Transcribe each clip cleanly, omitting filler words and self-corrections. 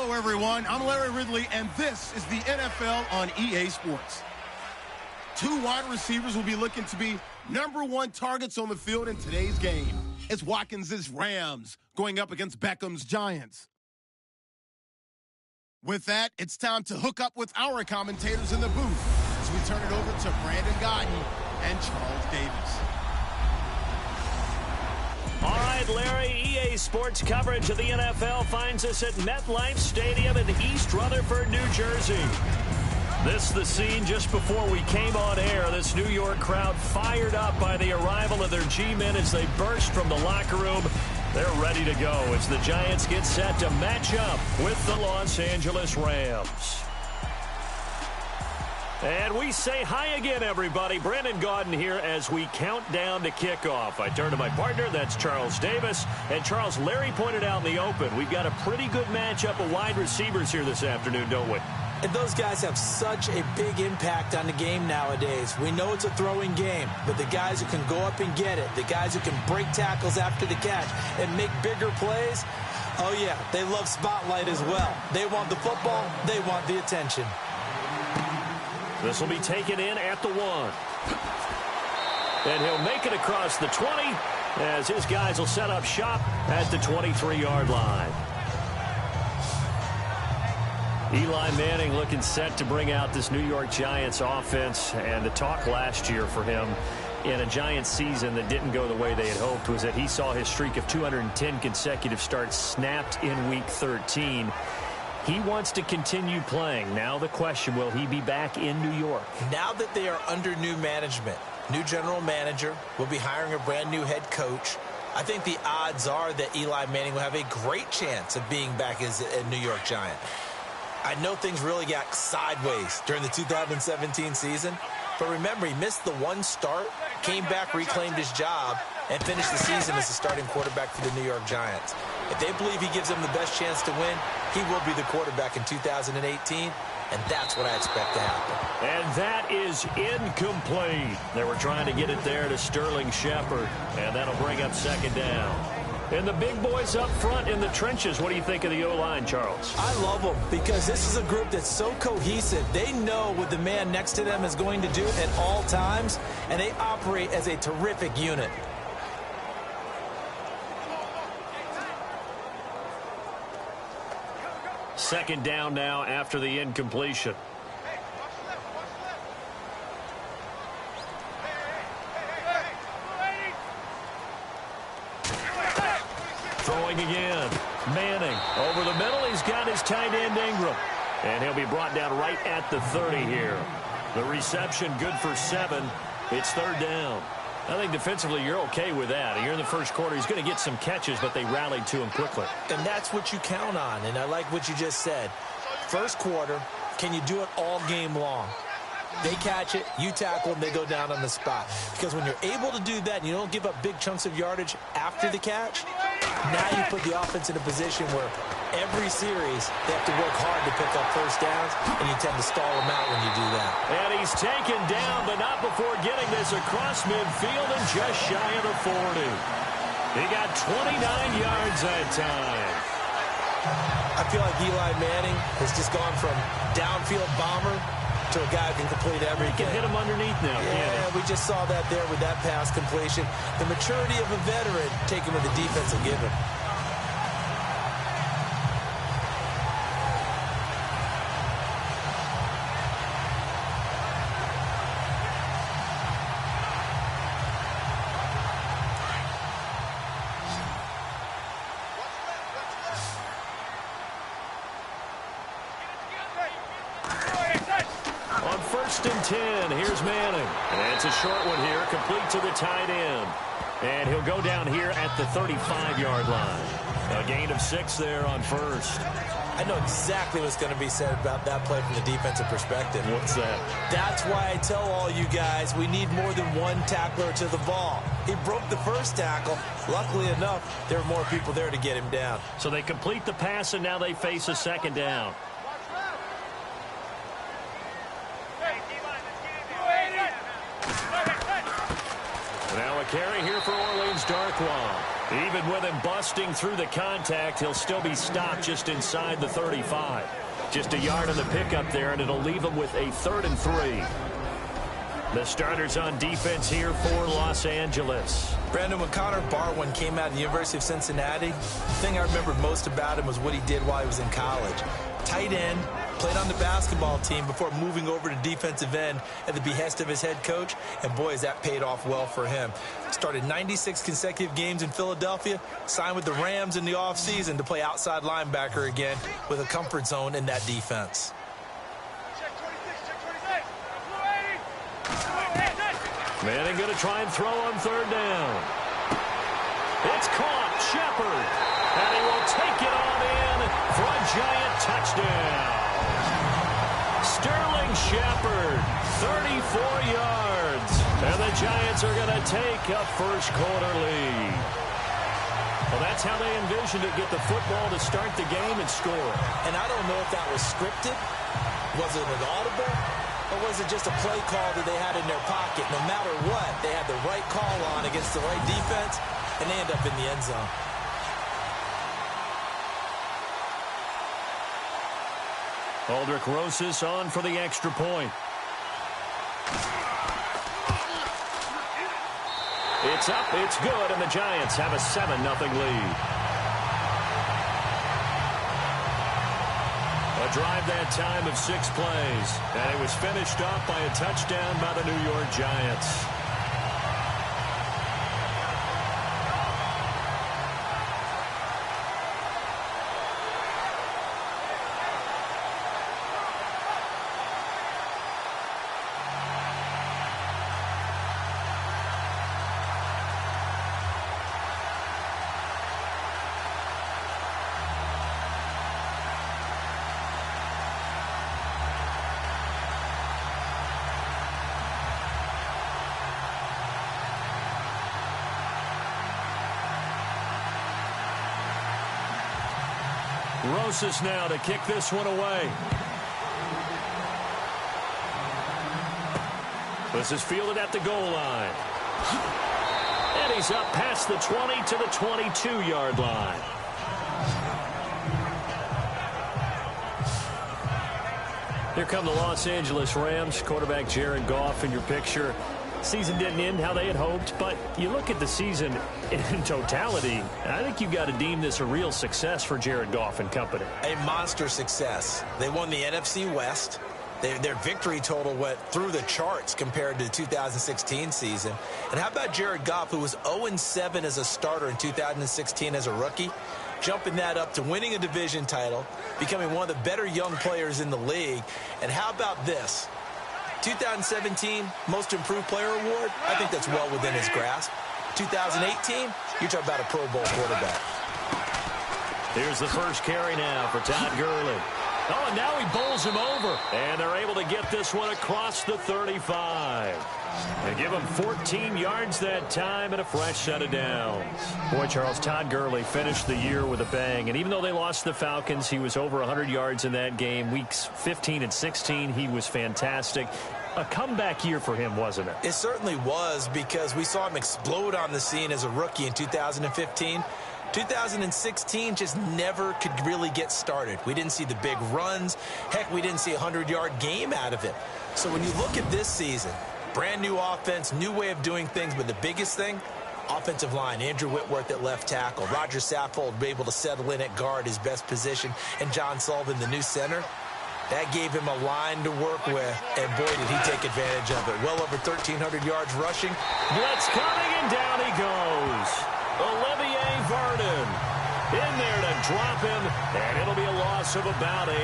Hello, everyone. I'm Larry Ridley, and this is the NFL on EA Sports. Two wide receivers will be looking to be #1 targets on the field in today's game. It's Watkins' Rams going up against Beckham's Giants. With that, it's time to hook up with our commentators in the booth as we turn it over to Brandon Gaudin and Charles Davis. All right, Larry, EA Sports coverage of the NFL finds us at MetLife Stadium in East Rutherford, New Jersey. This is the scene just before we came on air. This New York crowd fired up by the arrival of their G-men as they burst from the locker room. They're ready to go as the Giants get set to match up with the Los Angeles Rams. And we say hi again, everybody. Brandon Gaudin here as we count down to kickoff. I turn to my partner, that's Charles Davis. And Charles, Larry pointed out in the open, we've got a pretty good matchup of wide receivers here this afternoon, don't we? And those guys have such a big impact on the game nowadays. We know it's a throwing game, but the guys who can go up and get it, the guys who can break tackles after the catch and make bigger plays, oh yeah, they love spotlight as well. They want the football, they want the attention. This will be taken in at the 1. And he'll make it across the 20 as his guys will set up shop at the 23-yard line. Eli Manning looking set to bring out this New York Giants offense. And the talk last year for him in a Giants season that didn't go the way they had hoped was that he saw his streak of 210 consecutive starts snapped in Week 13. He wants to continue playing. Now the question, will he be back in New York? Now that they are under new management, new general manager, will be hiring a brand new head coach, I think the odds are that Eli Manning will have a great chance of being back as a New York Giant. I know things really got sideways during the 2017 season, but remember, he missed the one start, came back, reclaimed his job, and finished the season as the starting quarterback for the New York Giants. If they believe he gives them the best chance to win, he will be the quarterback in 2018, and that's what I expect to happen. And that is incomplete. They were trying to get it there to Sterling Shepard, and that'll bring up second down. And the big boys up front in the trenches, what do you think of the O-line, Charles? I love them because this is a group that's so cohesive. They know what the man next to them is going to do at all times, and they operate as a terrific unit. Second down now after the incompletion. Throwing again. Manning over the middle. He's got his tight end Ingram. And he'll be brought down right at the 30 here. The reception good for 7. It's third down. I think defensively you're okay with that. Here in the first quarter, he's going to get some catches, but they rallied to him quickly. And that's what you count on, and I like what you just said. First quarter, can you do it all game long? They catch it, you tackle them, they go down on the spot. Because when you're able to do that and you don't give up big chunks of yardage after the catch, now you put the offense in a position where every series they have to work hard to pick up first downs, and you tend to stall them out when you do that. And he's taken down, but not before getting this across midfield and just shy of the 40. He got 29 yards that time. I feel like Eli Manning has just gone from downfield bomber to a guy who can complete everything. He can hit him underneath now, yeah, we just saw that there with that pass completion. The maturity of a veteran taken with the defense will give him. First and 10. Here's Manning. And it's a short one here, complete to the tight end. And he'll go down here at the 35-yard line. A gain of 6 there on first. I know exactly what's going to be said about that play from the defensive perspective. What's that? That's why I tell all you guys we need more than one tackler to the ball. He broke the first tackle. Luckily enough, there were more people there to get him down. So they complete the pass, and now they face a second down. Now a carry here for Orleans Darkwa. Even with him busting through the contact, he'll still be stopped just inside the 35. Just a yard on the pickup there, and it'll leave him with a 3rd and 3. The starters on defense here for Los Angeles. Brandon, when Connor Barwin came out of the University of Cincinnati, the thing I remembered most about him was what he did while he was in college. Tight end, played on the basketball team before moving over to defensive end at the behest of his head coach, and boy, has that paid off well for him. Started 96 consecutive games in Philadelphia, signed with the Rams in the offseason to play outside linebacker again with a comfort zone in that defense. Manning going to try and throw on 3rd down. It's caught. Shepard. And he will take it on in for a giant touchdown. Sterling Shepard, 34 yards. And the Giants are going to take a first quarter lead. Well, that's how they envisioned it, get the football to start the game and score. And I don't know if that was scripted. Was it an audible? Or was it just a play call that they had in their pocket? No matter what, they had the right call on against the right defense, and they end up in the end zone. Aldrich Rosas on for the extra point. It's up, it's good, and the Giants have a 7-0 lead. A drive that time of 6 plays, and it was finished off by a touchdown by the New York Giants. Rosas now to kick this one away. This is fielded at the goal line. And he's up past the 20 to the 22-yard line. Here come the Los Angeles Rams. Quarterback Jared Goff in your picture. Season didn't end how they had hoped, but you look at the season in totality, and I think you've got to deem this a real success for Jared Goff and company. A monster success. They won the NFC West. Their victory total went through the charts compared to the 2016 season. And how about Jared Goff, who was 0-7 as a starter in 2016 as a rookie, jumping that up to winning a division title, becoming one of the better young players in the league. And how about this? 2017 Most Improved Player Award, I think that's well within his grasp. 2018, you're talking about a Pro Bowl quarterback. Here's the first carry now for Todd Gurley. Oh, and now he bowls him over. And they're able to get this one across the 35. They give him 14 yards that time and a fresh set of downs. Boy, Charles, Todd Gurley finished the year with a bang. And even though they lost the Falcons, he was over 100 yards in that game. Weeks 15 and 16, he was fantastic. A comeback year for him, wasn't it? It certainly was, because we saw him explode on the scene as a rookie in 2015. 2016 just never could really get started. We didn't see the big runs. Heck, we didn't see a 100-yard game out of it. So when you look at this season, brand new offense, new way of doing things, but the biggest thing, offensive line. Andrew Whitworth at left tackle. Roger Saffold able to settle in at guard, his best position, and John Sullivan, the new center. That gave him a line to work with, and boy, did he take advantage of it. Well over 1,300 yards rushing. Blitz coming, and down he goes. Olivier Vernon in there to drop him, and it'll be a loss of about 8.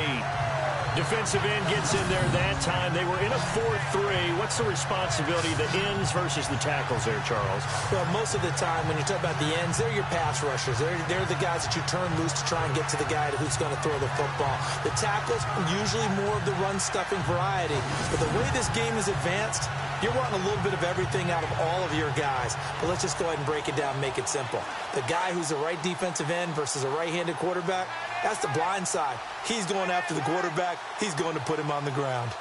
Defensive end gets in there that time. They were in a 4-3. What's the responsibility, the ends versus the tackles there, Charles? Well, most of the time when you talk about the ends, they're your pass rushers. They're the guys that you turn loose to try and get to the guy who's going to throw the football. The tackles, usually more of the run-stuffing variety. But the way this game is advanced, you're wanting a little bit of everything out of all of your guys. But let's just go ahead and break it down and make it simple. The guy who's a right defensive end versus a right-handed quarterback, that's the blind side. He's going after the quarterback. He's going to put him on the ground.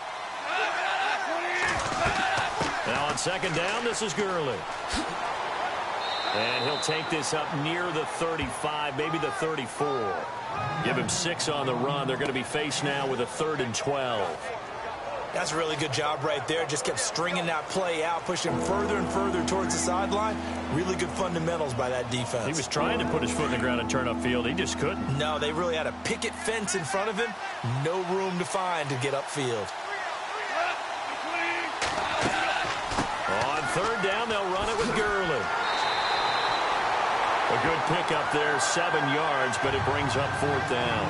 Now on second down, this is Gurley. And he'll take this up near the 35, maybe the 34. Give him 6 on the run. They're going to be faced now with a 3rd and 12. That's a really good job right there. Just kept stringing that play out, pushing further and further towards the sideline. Really good fundamentals by that defense. He was trying to put his foot in the ground and turn upfield. He just couldn't. No, they really had a picket fence in front of him. No room to find to get upfield. On 3rd down, they'll run it with Gurley. A good pickup there, 7 yards, but it brings up 4th down.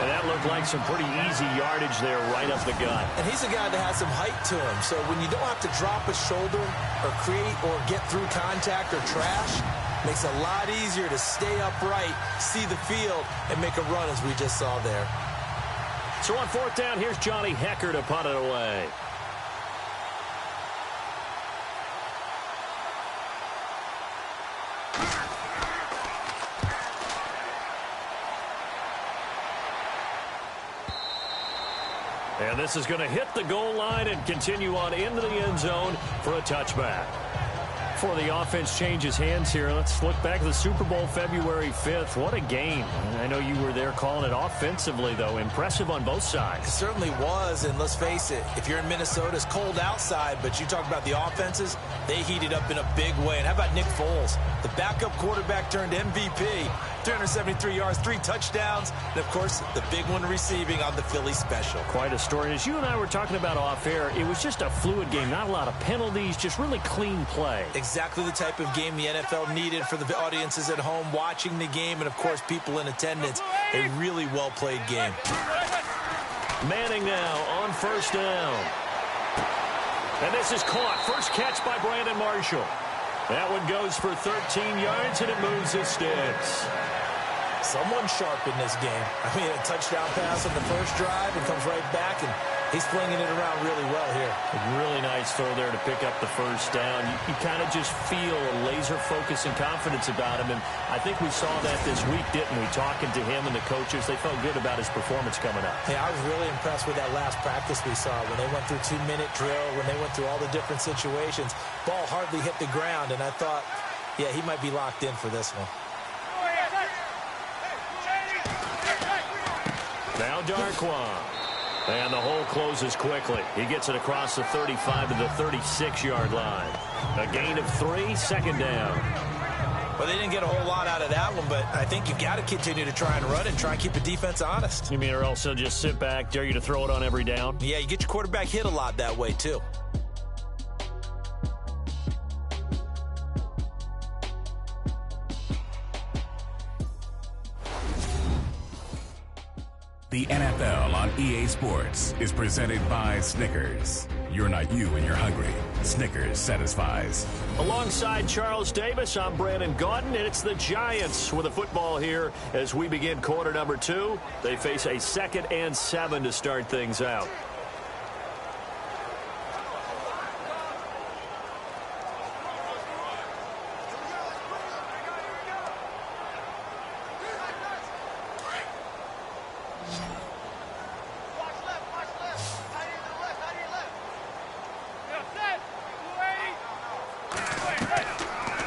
And that looked like some pretty easy yardage there right up the gut. And he's a guy that has some height to him. So when you don't have to drop a shoulder or create or get through contact or trash, makes it a lot easier to stay upright, see the field, and make a run as we just saw there. So on 4th down, here's Johnny Hecker to punt it away. And this is going to hit the goal line and continue on into the end zone for a touchback. Before the offense changes hands here, let's look back at the Super Bowl February 5th. What a game. I know you were there calling it offensively, though. Impressive on both sides. It certainly was, and let's face it, if you're in Minnesota, it's cold outside, but you talk about the offenses, they heated up in a big way. And how about Nick Foles? The backup quarterback turned MVP, 373 yards, 3 touchdowns, and, of course, the big one receiving on the Philly special. Quite a story. As you and I were talking about off air, it was just a fluid game, not a lot of penalties, just really clean play. Exactly the type of game the NFL needed for the audiences at home watching the game and, of course, people in attendance. A really well-played game. Manning now on 1st down. And this is caught. First catch by Brandon Marshall. That one goes for 13 yards, and it moves his sticks. Someone sharp in this game. I mean, a touchdown pass on the first drive and comes right back, and he's flinging it around really well here. A really nice throw there to pick up the 1st down. You kind of just feel a laser focus and confidence about him, and I think we saw that this week, didn't we? Talking to him and the coaches, they felt good about his performance coming up. Yeah, I was really impressed with that last practice we saw when they went through 2-minute drill, when they went through all the different situations. Ball hardly hit the ground, and I thought, yeah, he might be locked in for this one. Now Darquan. And the hole closes quickly. He gets it across the 35 to the 36-yard line. A gain of 3, 2nd down. Well, they didn't get a whole lot out of that one, but I think you've got to continue to try and run and try and keep the defense honest. You mean or else they'll just sit back, dare you to throw it on every down? Yeah, you get your quarterback hit a lot that way, too. The NFL on EA Sports is presented by Snickers. You're not you when you're hungry. Snickers satisfies. Alongside Charles Davis, I'm Brandon Gaudin, and it's the Giants with a football here as we begin quarter number 2. They face a 2nd and 7 to start things out.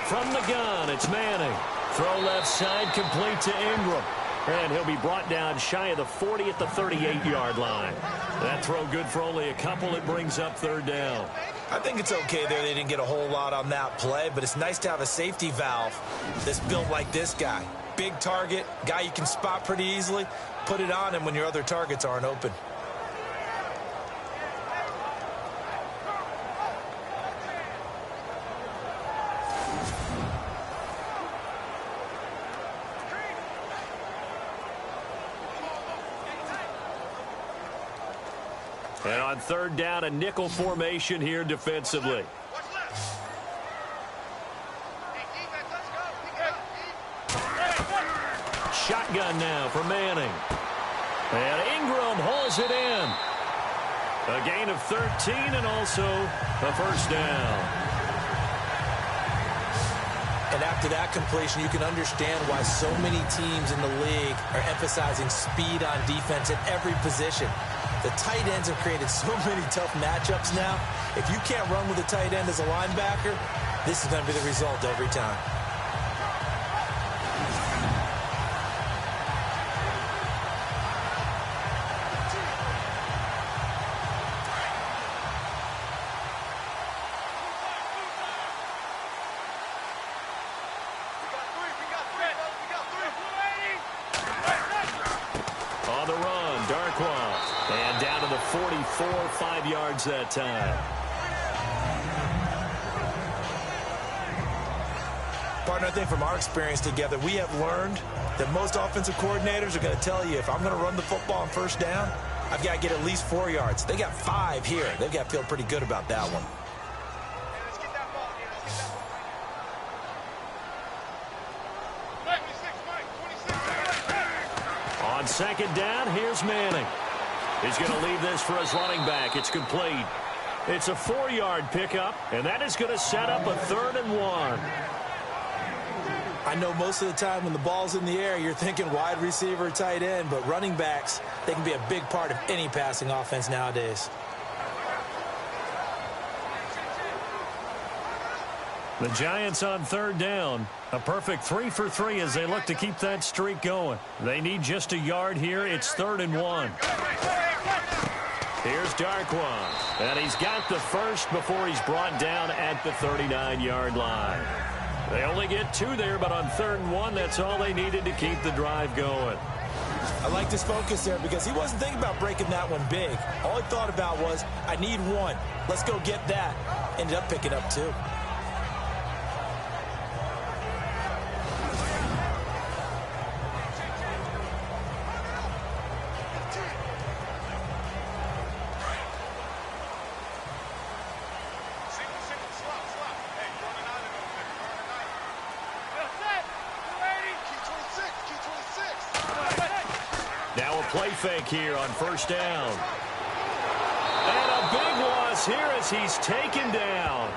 From the gun, it's Manning. Throw left side, complete to Ingram. And he'll be brought down shy of the 40 at the 38-yard line. That throw good for only a couple. It brings up 3rd down. I think it's okay there. They didn't get a whole lot on that play, but it's nice to have a safety valve that's built like this guy. Big target, guy you can spot pretty easily. Put it on him when your other targets aren't open. And on 3rd down, a nickel formation here defensively. Shotgun now for Manning. And Ingram hauls it in. A gain of 13 and also a 1st down. And after that completion, you can understand why so many teams in the league are emphasizing speed on defense at every position. The tight ends have created so many tough matchups now. If you can't run with a tight end as a linebacker, This is going to be the result every time. On the run, Darkwa. And down to the 44, 5 yards that time. Partner, I think from our experience together, we have learned that most offensive coordinators are going to tell you, if I'm going to run the football on first down, I've got to get at least 4 yards. They got 5 here. They've got to feel pretty good about that one. On second down, here's Manning. He's going to leave this for his running back. It's complete. It's a 4-yard pickup, and that is going to set up a 3rd and 1. I know most of the time when the ball's in the air, you're thinking wide receiver, tight end, but running backs, they can be a big part of any passing offense nowadays. The Giants on 3rd down. A perfect 3 for 3 as they look to keep that streak going. They need just a yard here. It's 3rd and 1. Here's Darkwa. And he's got the first before he's brought down at the 39-yard line. They only get 2 there, but on 3rd and 1, that's all they needed to keep the drive going. I like his focus there because he wasn't thinking about breaking that one big. All he thought about was, I need 1. Let's go get that. Ended up picking up 2. Now a play fake here on first down. And a big loss here as he's taken down.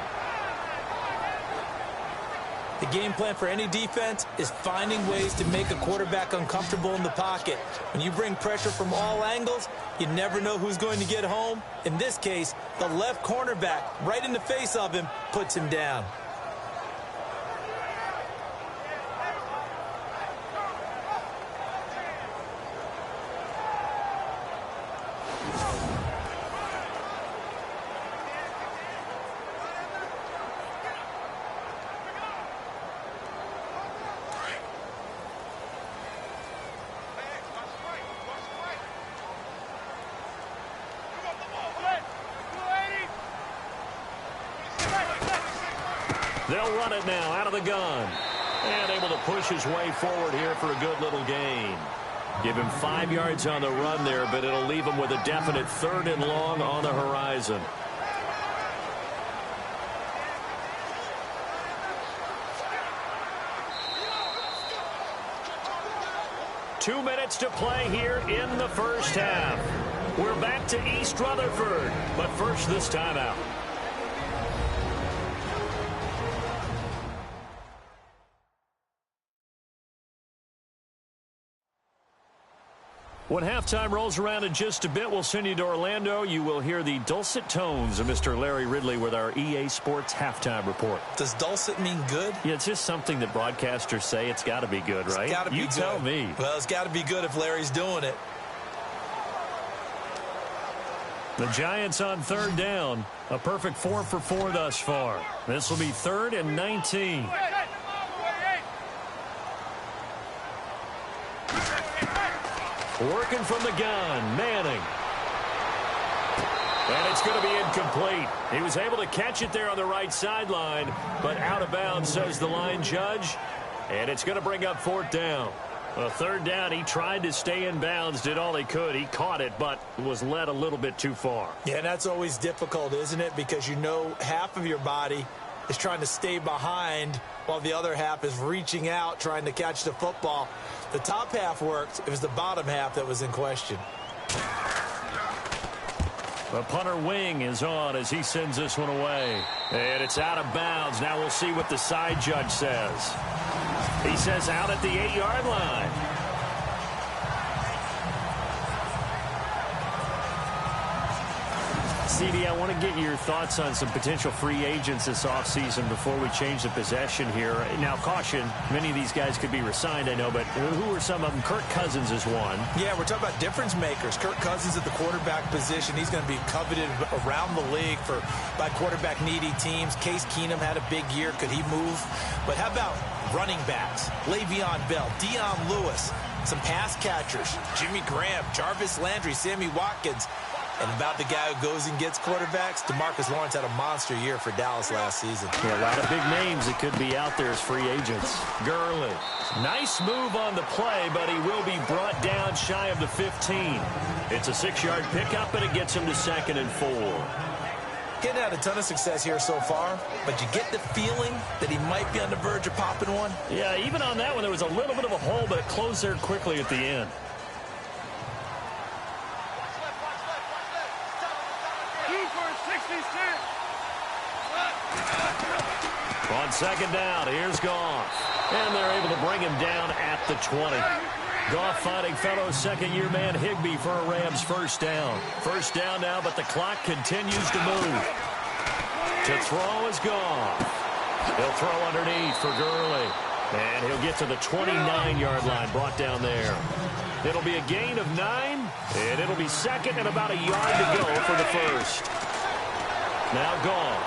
The game plan for any defense is finding ways to make a quarterback uncomfortable in the pocket. When you bring pressure from all angles, you never know who's going to get home. In this case, the left cornerback, right in the face of him, puts him down. They'll run it now out of the gun. And able to push his way forward here for a good little gain. Give him 5 yards on the run there, but it'll leave him with a definite 3rd and long on the horizon. Two minutes to play here in the first half. We're back to East Rutherford, but first this timeout. When halftime rolls around in just a bit, we'll send you to Orlando. You will hear the dulcet tones of Mr. Larry Ridley with our EA Sports halftime report. Does dulcet mean good? Yeah, it's just something that broadcasters say. It's got to be good, right? It's got to be good. You tell me. Well, it's got to be good if Larry's doing it. The Giants on 3rd down. A perfect 4 for 4 thus far. This will be 3rd and 19. Working from the gun, Manning. And it's going to be incomplete. He was able to catch it there on the right sideline, but out of bounds, says the line judge. And it's going to bring up 4th down. A 3rd down, he tried to stay in bounds, did all he could. He caught it, but was led a little bit too far. Yeah, that's always difficult, isn't it? Because you know half of your body is trying to stay behind while the other half is reaching out, trying to catch the football. The top half worked. It was the bottom half that was in question. The punter wing is on as he sends this one away. And it's out of bounds. Now we'll see what the side judge says. He says out at the 8-yard line. CD, I want to get your thoughts on some potential free agents this offseason before we change the possession here. Now, caution, many of these guys could be re-signed, I know, but who are some of them? Kirk Cousins is one. Yeah, we're talking about difference makers. Kirk Cousins at the quarterback position. He's going to be coveted around the league by quarterback-needy teams. Case Keenum had a big year. Could he move? But how about running backs? Le'Veon Bell, Dion Lewis, some pass catchers, Jimmy Graham, Jarvis Landry, Sammy Watkins. And about the guy who goes and gets quarterbacks, DeMarcus Lawrence had a monster year for Dallas last season. Yeah, a lot of big names that could be out there as free agents. Gurley. Nice move on the play, but he will be brought down shy of the 15. It's a 6-yard pickup, and it gets him to 2nd and 4. Getting had a ton of success here so far, but you get the feeling that he might be on the verge of popping one. Yeah, even on that one, there was a little bit of a hole, but it closed there quickly at the end. On 2nd down, here's Goff. And they're able to bring him down at the 20. Goff finding fellow second-year man Higbee for a Rams first down. First down now, but the clock continues to move. To throw is Goff. He'll throw underneath for Gurley. And he'll get to the 29-yard line, brought down there. It'll be a gain of 9, and it'll be 2nd and about a yard to go for the first. Now Goff.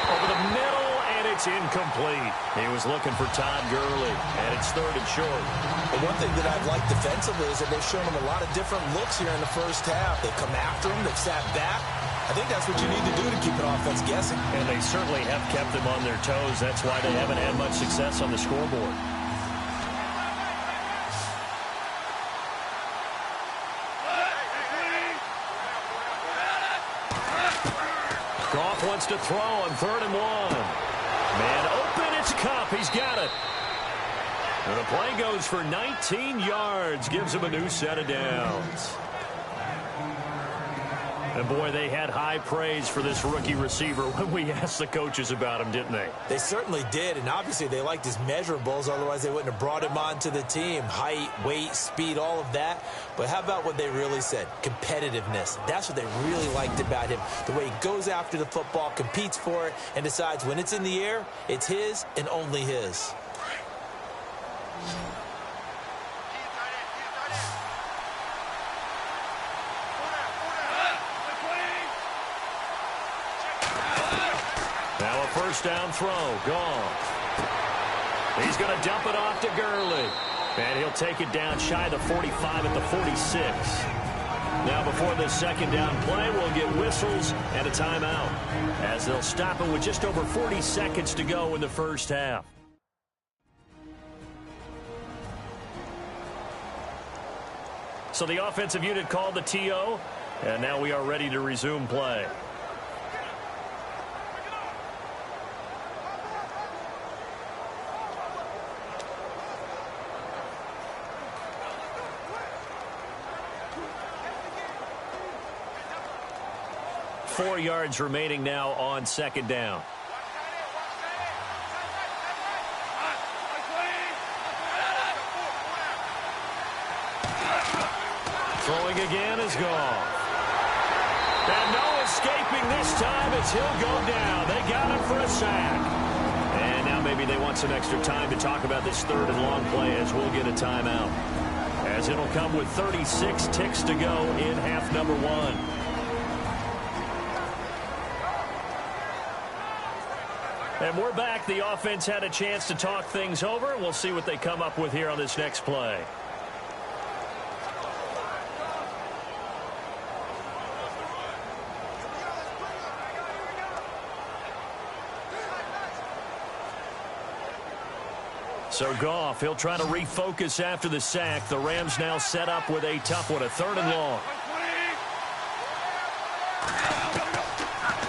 Over the middle, and it's incomplete. He was looking for Todd Gurley, and it's 3rd and short. The one thing that I've liked defensively is that they've shown him a lot of different looks here in the first half. They've come after him. They've sat back. I think that's what you need to do to keep an offense guessing. And they certainly have kept them on their toes. That's why they haven't had much success on the scoreboard. Goff wants to throw on 3rd and 1. Man open, it's Kupp. He's got it. And the play goes for 19 yards. Gives him a new set of downs. And, boy, they had high praise for this rookie receiver when we asked the coaches about him, didn't they? They certainly did, and obviously they liked his measurables. Otherwise, they wouldn't have brought him onto the team. Height, weight, speed, all of that. But how about what they really said? Competitiveness. That's what they really liked about him. The way he goes after the football, competes for it, and decides when it's in the air, it's his and only his. Now a first down throw. Goff. He's going to dump it off to Gurley. And he'll take it down shy of the 45 at the 46. Now before this second down play, we'll get whistles and a timeout, as they'll stop it with just over 40 seconds to go in the first half. So the offensive unit called the TO, and now we are ready to resume play. Four yards remaining now on second down. Throwing again is Goff. And no escaping this time as he'll go down. They got him for a sack. And now maybe they want some extra time to talk about this third and long play, as we'll get a timeout, as it'll come with 36 ticks to go in half number 1. And we're back. The offense had a chance to talk things over. We'll see what they come up with here on this next play. So Goff, he'll try to refocus after the sack. The Rams now set up with a tough one, a third and long.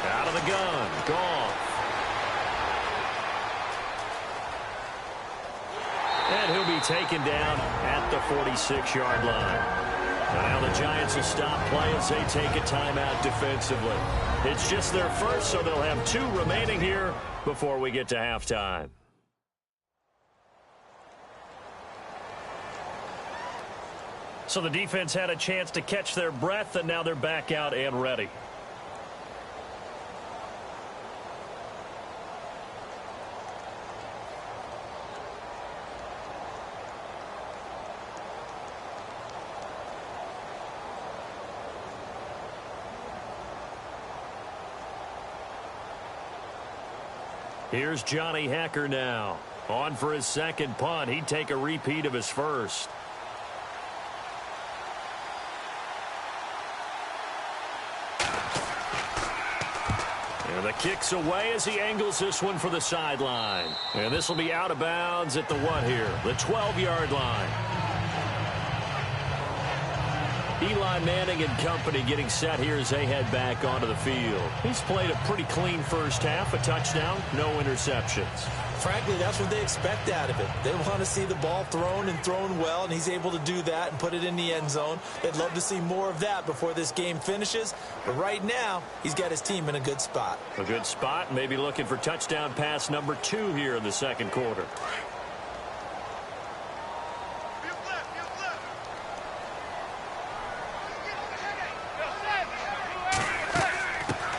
Out of the gun, Goff. And he'll be taken down at the 46-yard line. Now the Giants will stop play as they take a timeout defensively. It's just their first, so they'll have 2 remaining here before we get to halftime. So the defense had a chance to catch their breath, and now they're back out and ready. Here's Johnny Hacker now. On for his second punt. He'd take a repeat of his first. And the kick's away as he angles this one for the sideline. And this will be out of bounds at the what here? The 12-yard line. Eli Manning and company getting set here as they head back onto the field. He's played a pretty clean first half, a touchdown, no interceptions. Frankly, that's what they expect out of him. They want to see the ball thrown and thrown well, and he's able to do that and put it in the end zone. They'd love to see more of that before this game finishes. But right now, he's got his team in a good spot. A good spot, maybe looking for touchdown pass number 2 here in the second quarter.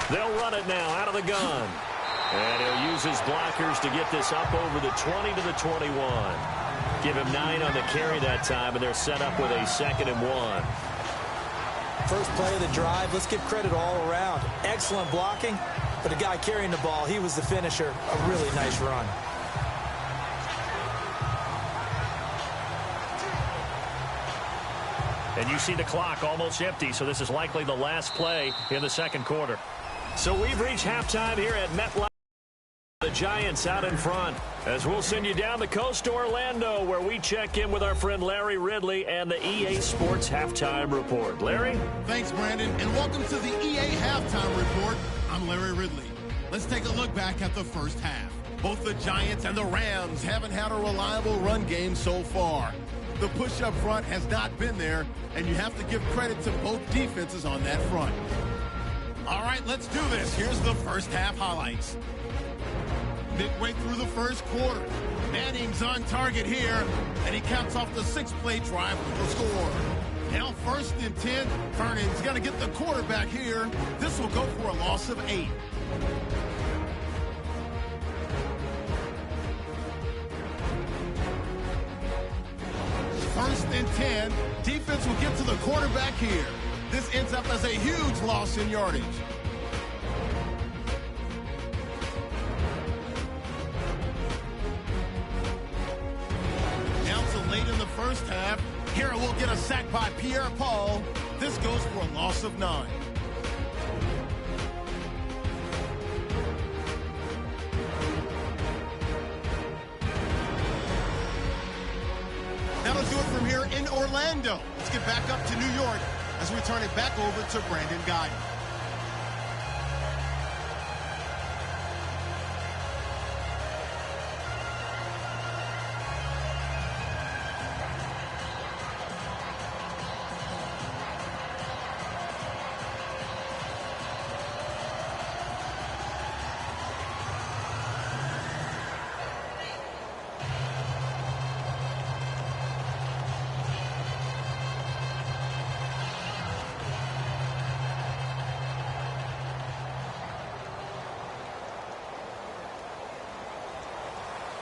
They'll run it now out of the gun. And he'll use his blockers to get this up over the 20 to the 21. Give him 9 on the carry that time, and they're set up with a 2nd and 1. First play of the drive, let's give credit all around. Excellent blocking, but the guy carrying the ball, he was the finisher. A really nice run. And you see the clock almost empty, so this is likely the last play in the second quarter. So we've reached halftime here at MetLife. The Giants out in front, as we'll send you down the coast to Orlando, where we check in with our friend Larry Ridley and the EA Sports Halftime Report. Larry? Thanks, Brandon, and welcome to the EA Halftime Report. I'm Larry Ridley. Let's take a look back at the first half. Both the Giants and the Rams haven't had a reliable run game so far. The push up front has not been there, and you have to give credit to both defenses on that front. All right, let's do this. Here's the first half highlights. Midway through the first quarter, Manning's on target here, and he caps off the 6-play drive with the score. Now 1st and 10, Vernon's going to get the quarterback here. This will go for a loss of 8. First and 10, defense will get to the quarterback here. This ends up as a huge loss in yardage. Late in the first half, Hera will get a sack by Pierre-Paul. This goes for a loss of 9. That'll do it from here in Orlando. Let's get back up to New York as we turn it back over to Brandon Guy.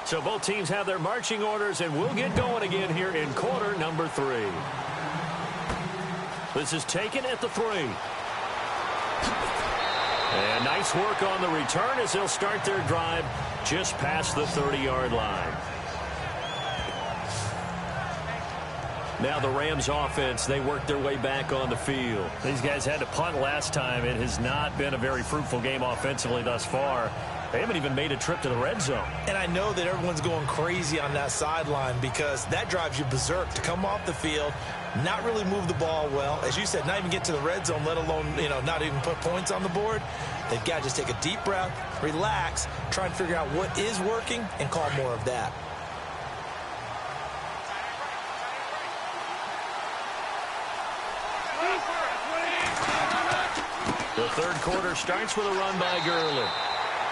So both teams have their marching orders, and we'll get going again here in quarter number 3. This is taken at the 3. And nice work on the return as they'll start their drive just past the 30-yard line. Now the Rams offense, they work their way back on the field. These guys had to punt last time. It has not been a very fruitful game offensively thus far. They haven't even made a trip to the red zone. And I know that everyone's going crazy on that sideline because that drives you berserk to come off the field, not really move the ball well. As you said, not even get to the red zone, let alone, not even put points on the board. They've got to just take a deep breath, relax, try and figure out what is working and call more of that. The third quarter starts with a run by Gurley.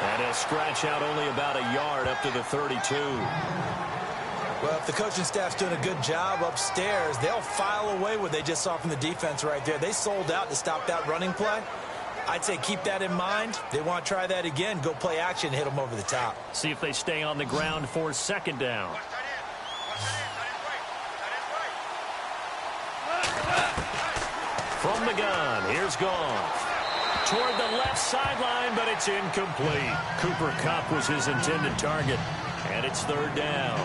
And he'll scratch out only about a yard up to the 32. Well, if the coaching staff's doing a good job upstairs, they'll file away what they just saw from the defense right there. They sold out to stop that running play. I'd say keep that in mind. They want to try that again. Go play action, hit them over the top. See if they stay on the ground for 2nd down. From the gun, here's Goff. toward the left sideline, but it's incomplete. Cooper Kupp was his intended target, and it's third down.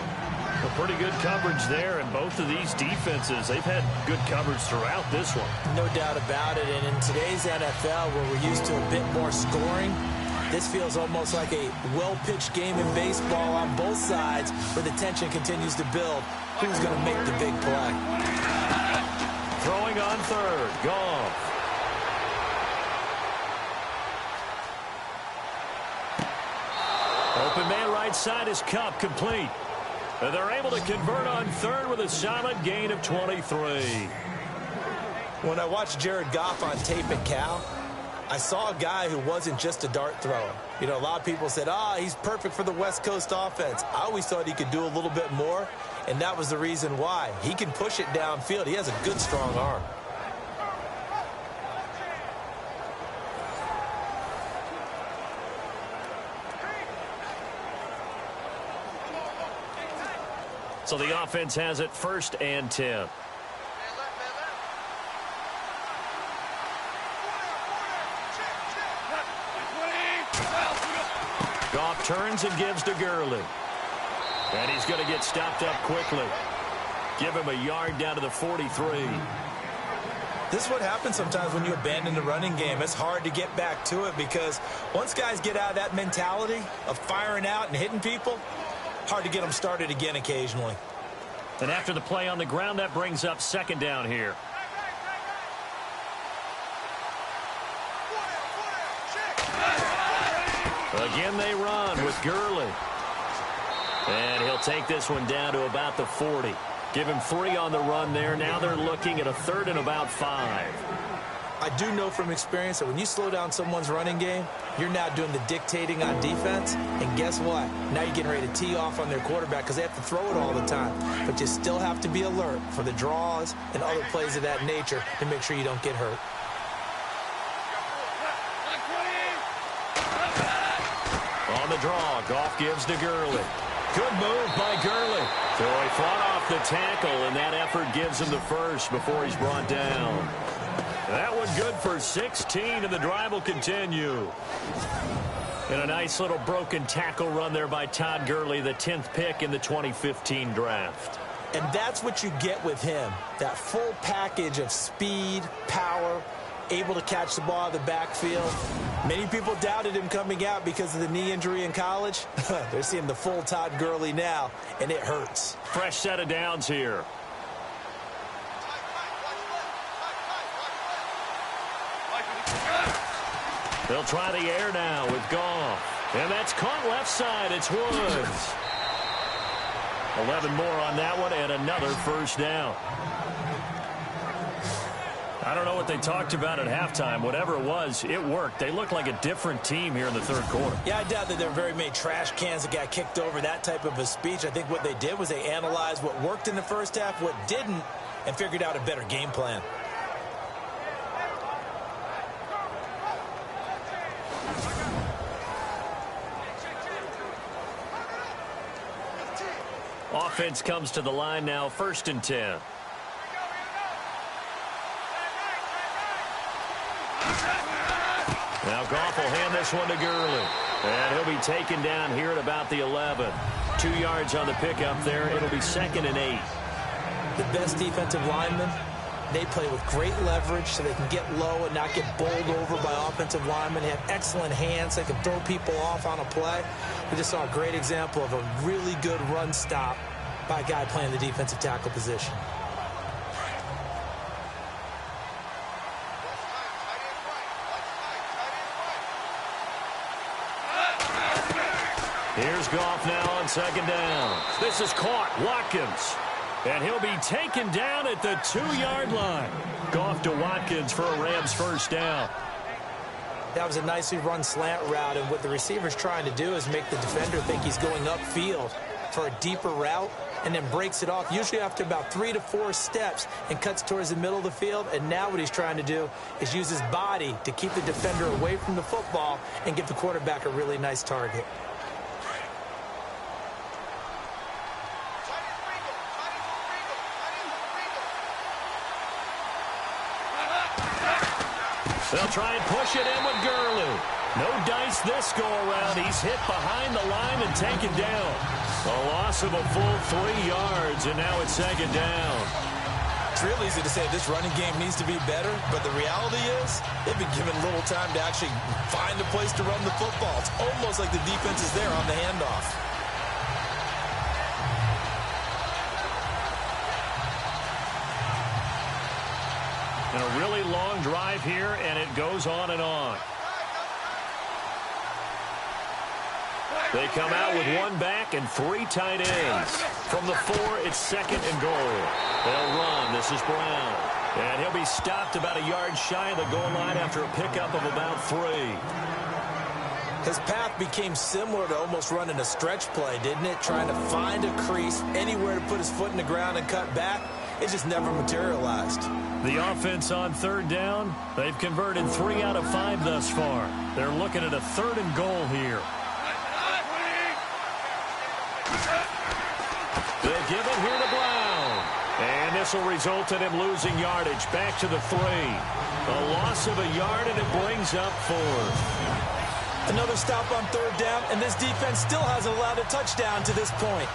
A pretty good coverage there, and both of these defenses, they've had good coverage throughout this one. No doubt about it, and in today's NFL, where we're used to a bit more scoring, this feels almost like a well-pitched game in baseball on both sides, where the tension continues to build. Who's going to make the big play? Throwing on third, Goff. Open man right side is Kupp, complete. And they're able to convert on third with a solid gain of 23. When I watched Jared Goff on tape at Cal, I saw a guy who wasn't just a dart thrower. You know, a lot of people said, he's perfect for the West Coast offense. I always thought he could do a little bit more, and that was the reason why. He can push it downfield. He has a good, strong arm. So the offense has it 1st and 10. Goff turns and gives to Gurley. And he's going to get stopped up quickly. Give him a yard down to the 43. This is what happens sometimes when you abandon the running game. It's hard to get back to it because once guys get out of that mentality of firing out and hitting people, hard to get them started again occasionally. And after the play on the ground, that brings up 2nd down here. Again, they run with Gurley. And he'll take this one down to about the 40. Give him 3 on the run there. Now they're looking at a 3rd and about 5. I do know from experience that when you slow down someone's running game, you're now doing the dictating on defense. And guess what? Now you're getting ready to tee off on their quarterback because they have to throw it all the time. But you still have to be alert for the draws and other plays of that nature to make sure you don't get hurt. On the draw, Goff gives to Gurley. Good move by Gurley. So he fought off the tackle, and that effort gives him the first before he's brought down. That one good for 16, and the drive will continue. And a nice little broken tackle run there by Todd Gurley, the 10th pick in the 2015 draft. And that's what you get with him, that full package of speed, power, able to catch the ball out of the backfield. Many people doubted him coming out because of the knee injury in college. They're seeing the full Todd Gurley now, and it hurts. Fresh set of downs here. They'll try the air now with Goff. And that's caught left side. It's Woods. 11 more on that one and another 1st down. I don't know what they talked about at halftime. Whatever it was, it worked. They looked like a different team here in the 3rd quarter. Yeah, I doubt that there were very many trash cans that got kicked over, that type of a speech. I think what they did was they analyzed what worked in the first half, what didn't, and figured out a better game plan. Offense comes to the line now, 1st and 10. Now Goff will hand this one to Gurley. And he'll be taken down here at about the 11. 2 yards on the pickup there. It'll be 2nd and 8. The best defensive linemen, they play with great leverage so they can get low and not get bowled over by offensive linemen. They have excellent hands. They can throw people off on a play. We just saw a great example of a really good run stop by a guy playing the defensive tackle position. Here's Goff now on 2nd down. This is caught. Watkins. And he'll be taken down at the 2-yard line. Goff to Watkins for a Rams 1st down. That was a nicely run slant route, and what the receiver's trying to do is make the defender think he's going upfield for a deeper route and then breaks it off, usually after about 3 to 4 steps, and cuts towards the middle of the field. And now what he's trying to do is use his body to keep the defender away from the football and give the quarterback a really nice target. They'll try and push it in with Gurley. No dice this go-around. He's hit behind the line and taken down. A loss of a full 3 yards, and now it's second down. It's real easy to say this running game needs to be better, but the reality is they've been given little time to actually find a place to run the football. It's almost like the defense is there on the handoff. And a really long drive here, and it goes on and on. They come out with 1 back and 3 tight ends. From the 4, it's second and goal. They'll run. This is Brown. And he'll be stopped about a yard shy of the goal line after a pickup of about 3. His path became similar to almost running a stretch play, didn't it? Trying to find a crease, anywhere to put his foot in the ground and cut back. It just never materialized. The offense on third down, they've converted 3 out of 5 thus far. They're looking at a 3rd and goal here. They give it here to Brown. And this will result in him losing yardage back to the 3. A loss of a yard, and it brings up 4th. Another stop on third down, and this defense still hasn't allowed a touchdown to this point.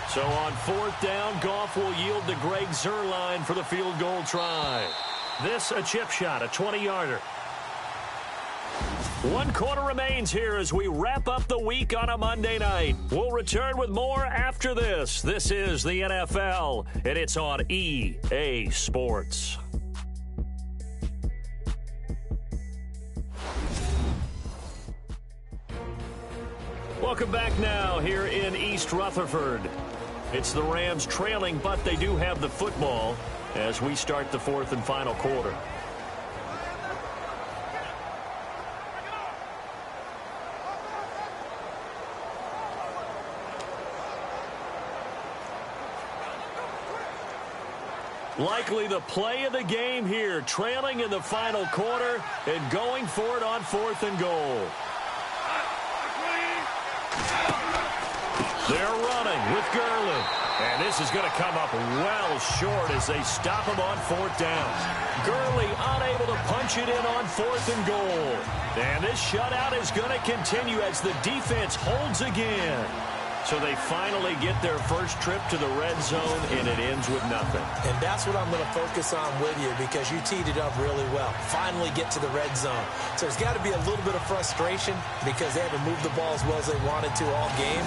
So on 4th down, Goff will yield to Greg Zuerlein for the field goal try. This a chip shot, a 20-yarder. 1 quarter remains here as we wrap up the week on a Monday night. We'll return with more after this. This is the NFL, and it's on EA Sports. Welcome back now here in East Rutherford. It's the Rams trailing, but they do have the football as we start the 4th and final quarter. Likely the play of the game here, trailing in the final quarter and going for it on 4th and goal. They're running with Gurley. And this is going to come up well short as they stop him on 4th down. Gurley unable to punch it in on 4th and goal. And this shutout is going to continue as the defense holds again. So they finally get their first trip to the red zone, and it ends with nothing. And that's what I'm going to focus on with you because you teed it up really well. Finally get to the red zone. So there's got to be a little bit of frustration because they haven't moved the ball as well as they wanted to all game.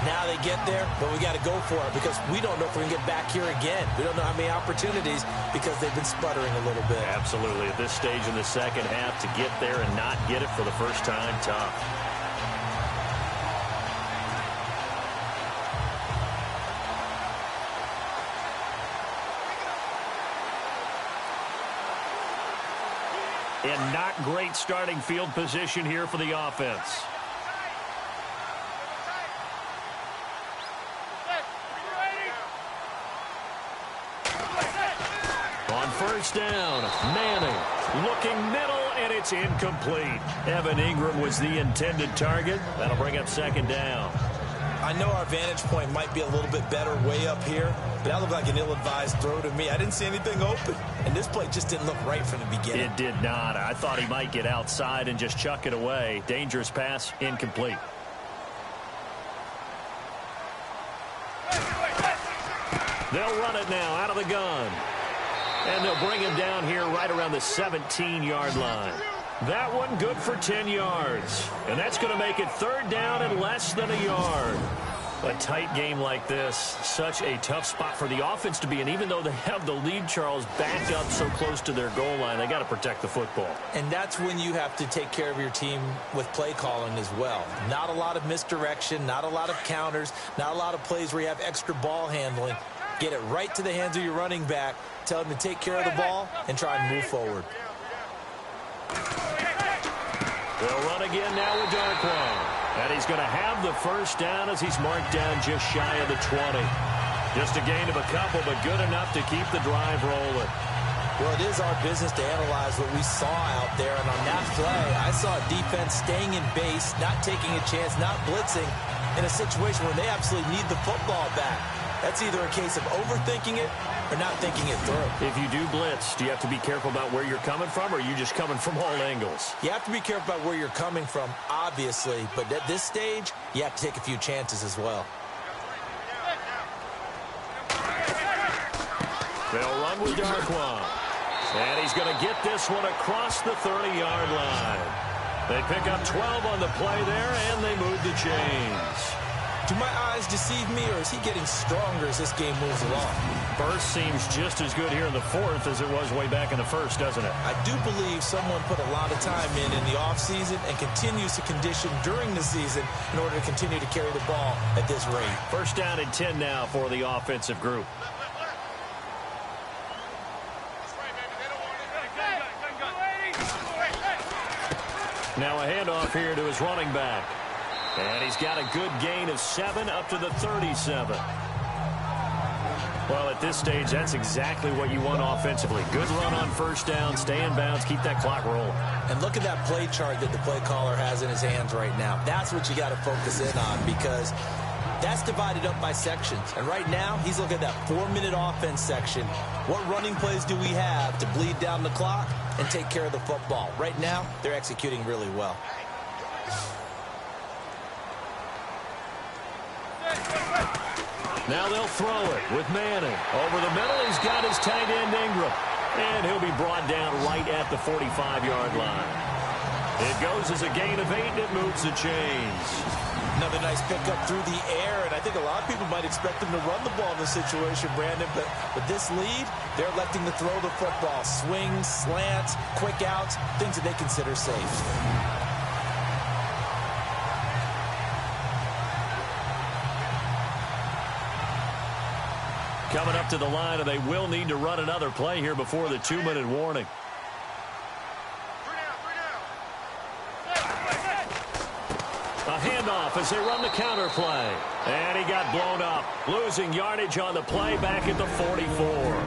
Now they get there, but we got to go for it because we don't know if we can get back here again. We don't know how many opportunities because they've been sputtering a little bit. Absolutely. At this stage in the second half, to get there and not get it for the first time, tough. And not great starting field position here for the offense. On 1st down, Manning looking middle, and it's incomplete. Evan Ingram was the intended target. That'll bring up 2nd down. I know our vantage point might be a little bit better way up here, but that looked like an ill-advised throw to me. I didn't see anything open, and this play just didn't look right from the beginning. It did not. I thought he might get outside and just chuck it away. Dangerous pass, incomplete. They'll run it now out of the gun. And they'll bring him down here right around the 17-yard line. That one good for 10 yards. And that's going to make it 3rd down and less than a yard. A tight game like this, such a tough spot for the offense to be in. Even though they have the lead, Charles, backed up so close to their goal line, they got to protect the football. And that's when you have to take care of your team with play calling as well. Not a lot of misdirection, not a lot of counters, not a lot of plays where you have extra ball handling. Get it right to the hands of your running back, tell him to take care of the ball, and try and move forward. They'll run again now with Darquan. And he's going to have the 1st down as he's marked down just shy of the 20. Just a gain of a couple, but good enough to keep the drive rolling. Well, it is our business to analyze what we saw out there. And on that play, I saw a defense staying in base, not taking a chance, not blitzing in a situation where they absolutely need the football back. That's either a case of overthinking it or not thinking it through. If you do blitz, do you have to be careful about where you're coming from, or are you just coming from all angles? You have to be careful about where you're coming from, obviously. But at this stage, you have to take a few chances as well. They'll run with Darquan. And he's going to get this one across the 30-yard line. They pick up 12 on the play there, and they move the chains. Do my eyes deceive me, or is he getting stronger as this game moves along? Burst seems just as good here in the fourth as it was way back in the first, doesn't it? I do believe someone put a lot of time in the offseason and continues to condition during the season in order to continue to carry the ball at this rate. First down and 10 now for the offensive group. Now a handoff here to his running back. And he's got a good gain of 7 up to the 37. Well, at this stage, that's exactly what you want offensively. Good run on first down, stay in bounds, keep that clock rolling. And look at that play chart that the play caller has in his hands right now. That's what you got to focus in on, because that's divided up by sections. And right now, he's looking at that 4-minute offense section. What running plays do we have to bleed down the clock and take care of the football? Right now, they're executing really well. Now they'll throw it with Manning. Over the middle, he's got his tight end Ingram. And he'll be brought down right at the 45-yard line. It goes as a gain of 8, and it moves the chains. Another nice pickup through the air, and I think a lot of people might expect them to run the ball in this situation, Brandon, but with this lead, they're electing to throw the football. Swings, slants, quick outs, things that they consider safe. Coming up to the line, and they will need to run another play here before the 2-minute warning. A handoff as they run the counter play. And he got blown up, losing yardage on the play back at the 44.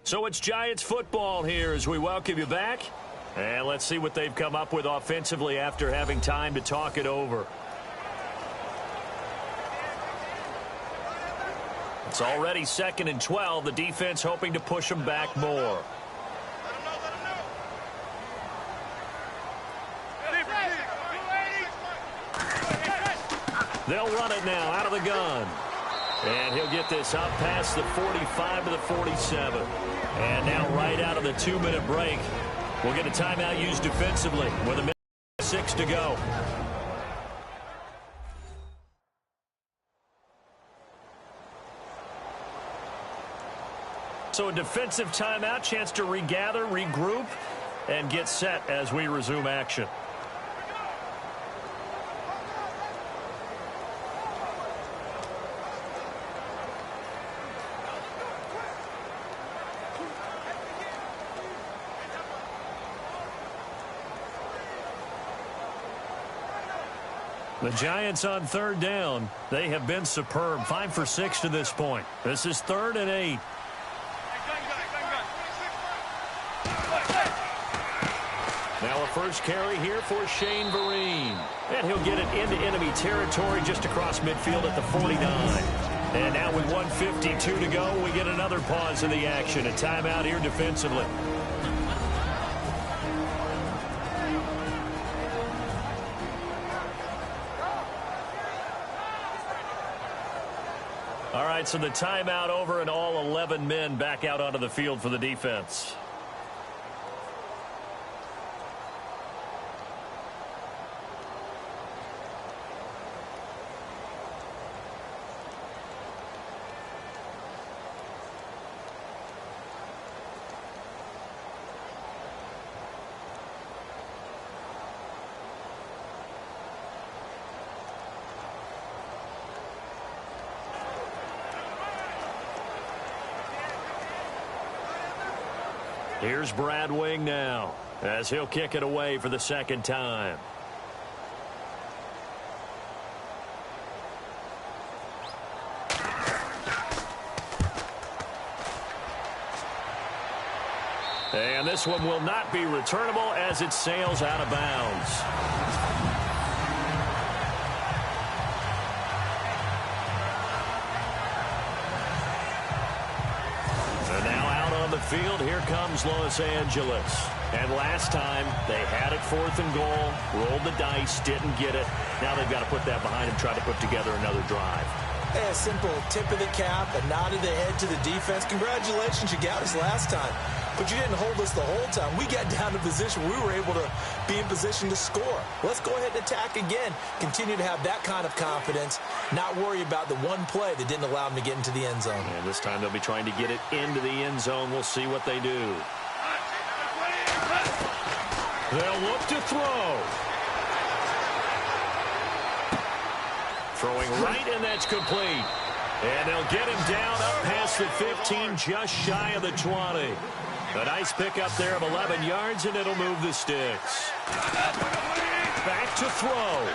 So it's Giants football here as we welcome you back. And let's see what they've come up with offensively after having time to talk it over. It's already 2nd and 12. The defense hoping to push them back more. They'll run it now out of the gun. And he'll get this up past the 45 to the 47. And now right out of the 2-minute break, we'll get a timeout used defensively with 1:06 to go. So a defensive timeout, chance to regather, regroup, and get set as we resume action. The Giants on 3rd down. They have been superb. 5 for 6 to this point. This is 3rd and 8. Now a first carry here for Shane Vereen. And he'll get it into enemy territory just across midfield at the 49. And now with 1:52 to go, we get another pause in the action. A timeout here defensively. All right, so the timeout over and all 11 men back out onto the field for the defense. Here's Brad Wing now. as he'll kick it away for the second time. And this one will not be returnable as it sails out of bounds. And now out on the field, here comes Los Angeles. And last time, they had it 4th and goal, rolled the dice, didn't get it. Now they've got to put that behind them, try to put together another drive. Hey, a simple tip of the cap, a nod of the head to the defense. Congratulations, you got us last time. But you didn't hold us the whole time. We got down to position. We were able to be in position to score. Let's go ahead and attack again. Continue to have that kind of confidence. Not worry about the one play that didn't allow them to get into the end zone. And this time they'll be trying to get it into the end zone. We'll see what they do. They'll look to throw. Throwing right, and that's complete. And they'll get him down up past the 15, just shy of the 20. A nice pickup there of 11 yards, and it'll move the sticks. Back to throw.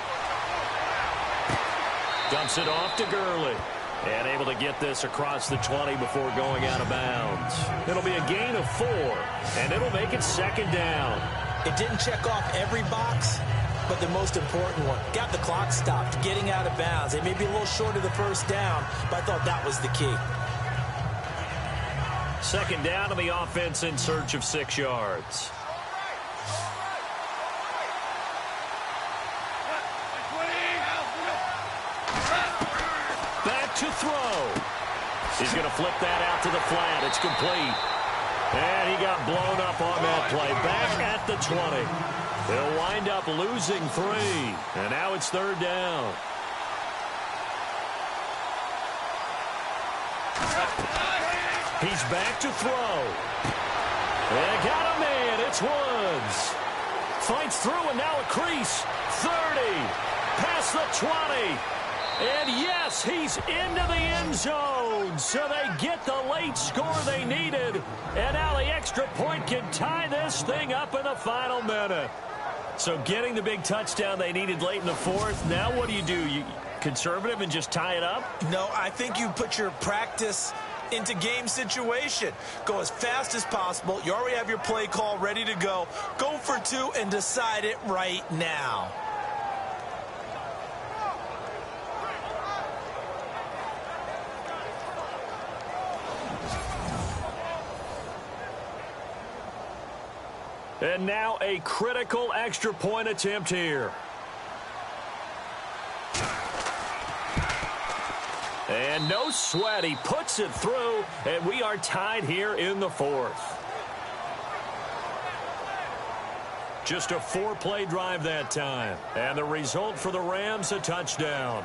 Dumps it off to Gurley. And able to get this across the 20 before going out of bounds. It'll be a gain of 4, and it'll make it second down. It didn't check off every box, but the most important one. Got the clock stopped, getting out of bounds. They may be a little short of the first down, but I thought that was the key. Second down to the offense in search of 6 yards. Back to throw. He's going to flip that out to the flat. It's complete. And he got blown up on that play. Back at the 20. They'll wind up losing 3. And now it's third down. He's back to throw. They got a man. It's Woods. Fights through and now a crease. 30. Past the 20. And yes, he's into the end zone. So they get the late score they needed. And now the extra point can tie this thing up in the final minute. So getting the big touchdown they needed late in the 4th. Now what do? You conservative and just tie it up? No, I think you put your practice into game situation. Go as fast as possible. You already have your play call ready to go. Go for 2 and decide it right now. And now a critical extra point attempt here. And no sweat. He puts it through, and we are tied here in the 4th. Just a 4-play drive that time. And the result for the Rams, a touchdown.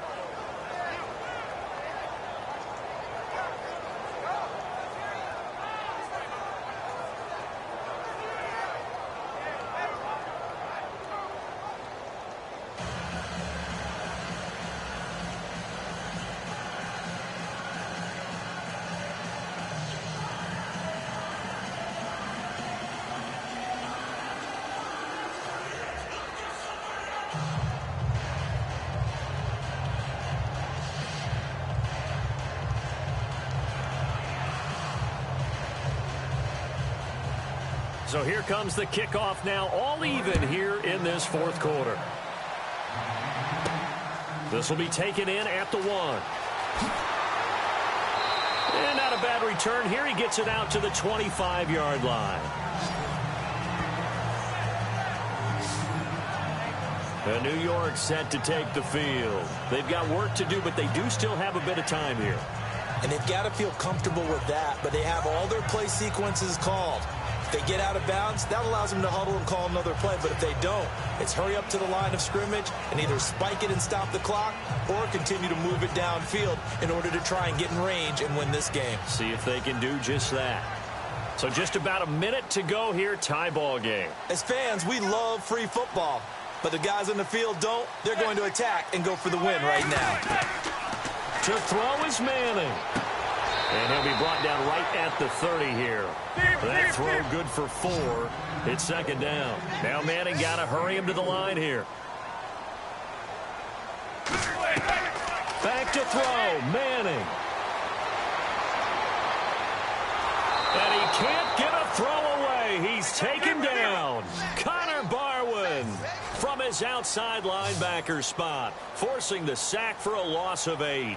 So here comes the kickoff now, all even here in this 4th quarter. This will be taken in at the 1. And not a bad return here. He gets it out to the 25-yard line. And New York set to take the field. They've got work to do, but they do still have a bit of time here. And they've got to feel comfortable with that, but they have all their play sequences called. If they get out of bounds, that allows them to huddle and call another play. But if they don't, it's hurry up to the line of scrimmage and either spike it and stop the clock or continue to move it downfield in order to try and get in range and win this game. See if they can do just that. So just about a minute to go here, tie ball game. As fans, we love free football. But the guys on the field don't. They're going to attack and go for the win right now. To throw is Manning. And he'll be brought down right at the 30 here. That throw good for 4. It's second down. Now Manning got to hurry him to the line here. Back to throw. Manning. And he can't get a throw away. He's taken down. Connor Barwin from his outside linebacker spot, forcing the sack for a loss of 8.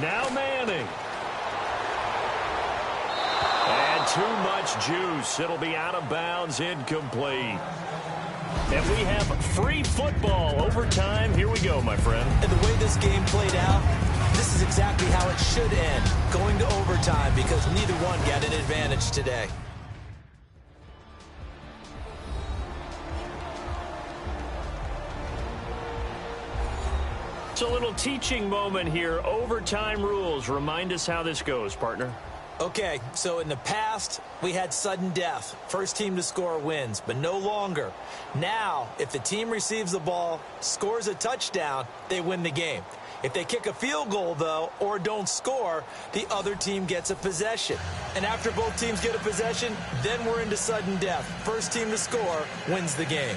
Now Manning. And too much juice. It'll be out of bounds, incomplete. And we have free football. Overtime. Here we go, my friend. And the way this game played out, this is exactly how it should end. Going to overtime because neither one got an advantage today. It's a little teaching moment here. Overtime rules. Remind us how this goes, partner. Okay, so in the past, we had sudden death. First team to score wins, but no longer. Now, if the team receives the ball, scores a touchdown, they win the game. If they kick a field goal, though, or don't score, the other team gets a possession. And after both teams get a possession, then we're into sudden death. First team to score wins the game.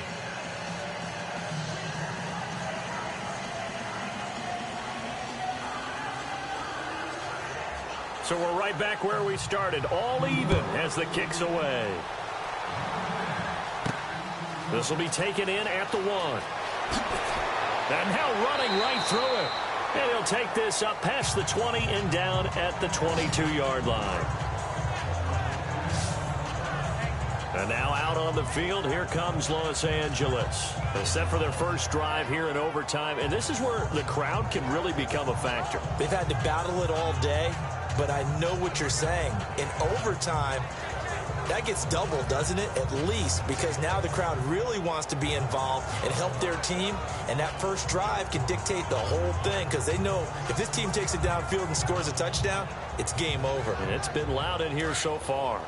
So we're right back where we started, all even as the kick's away. This will be taken in at the 1. And now running right through it. And he'll take this up past the 20 and down at the 22-yard line. And now out on the field, here comes Los Angeles. They're set for their first drive here in overtime. And this is where the crowd can really become a factor. They've had to battle it all day. But I know what you're saying. In overtime, that gets doubled, doesn't it? At least, because now the crowd really wants to be involved and help their team. And that first drive can dictate the whole thing because they know if this team takes it downfield and scores a touchdown, it's game over. And it's been loud in here so far.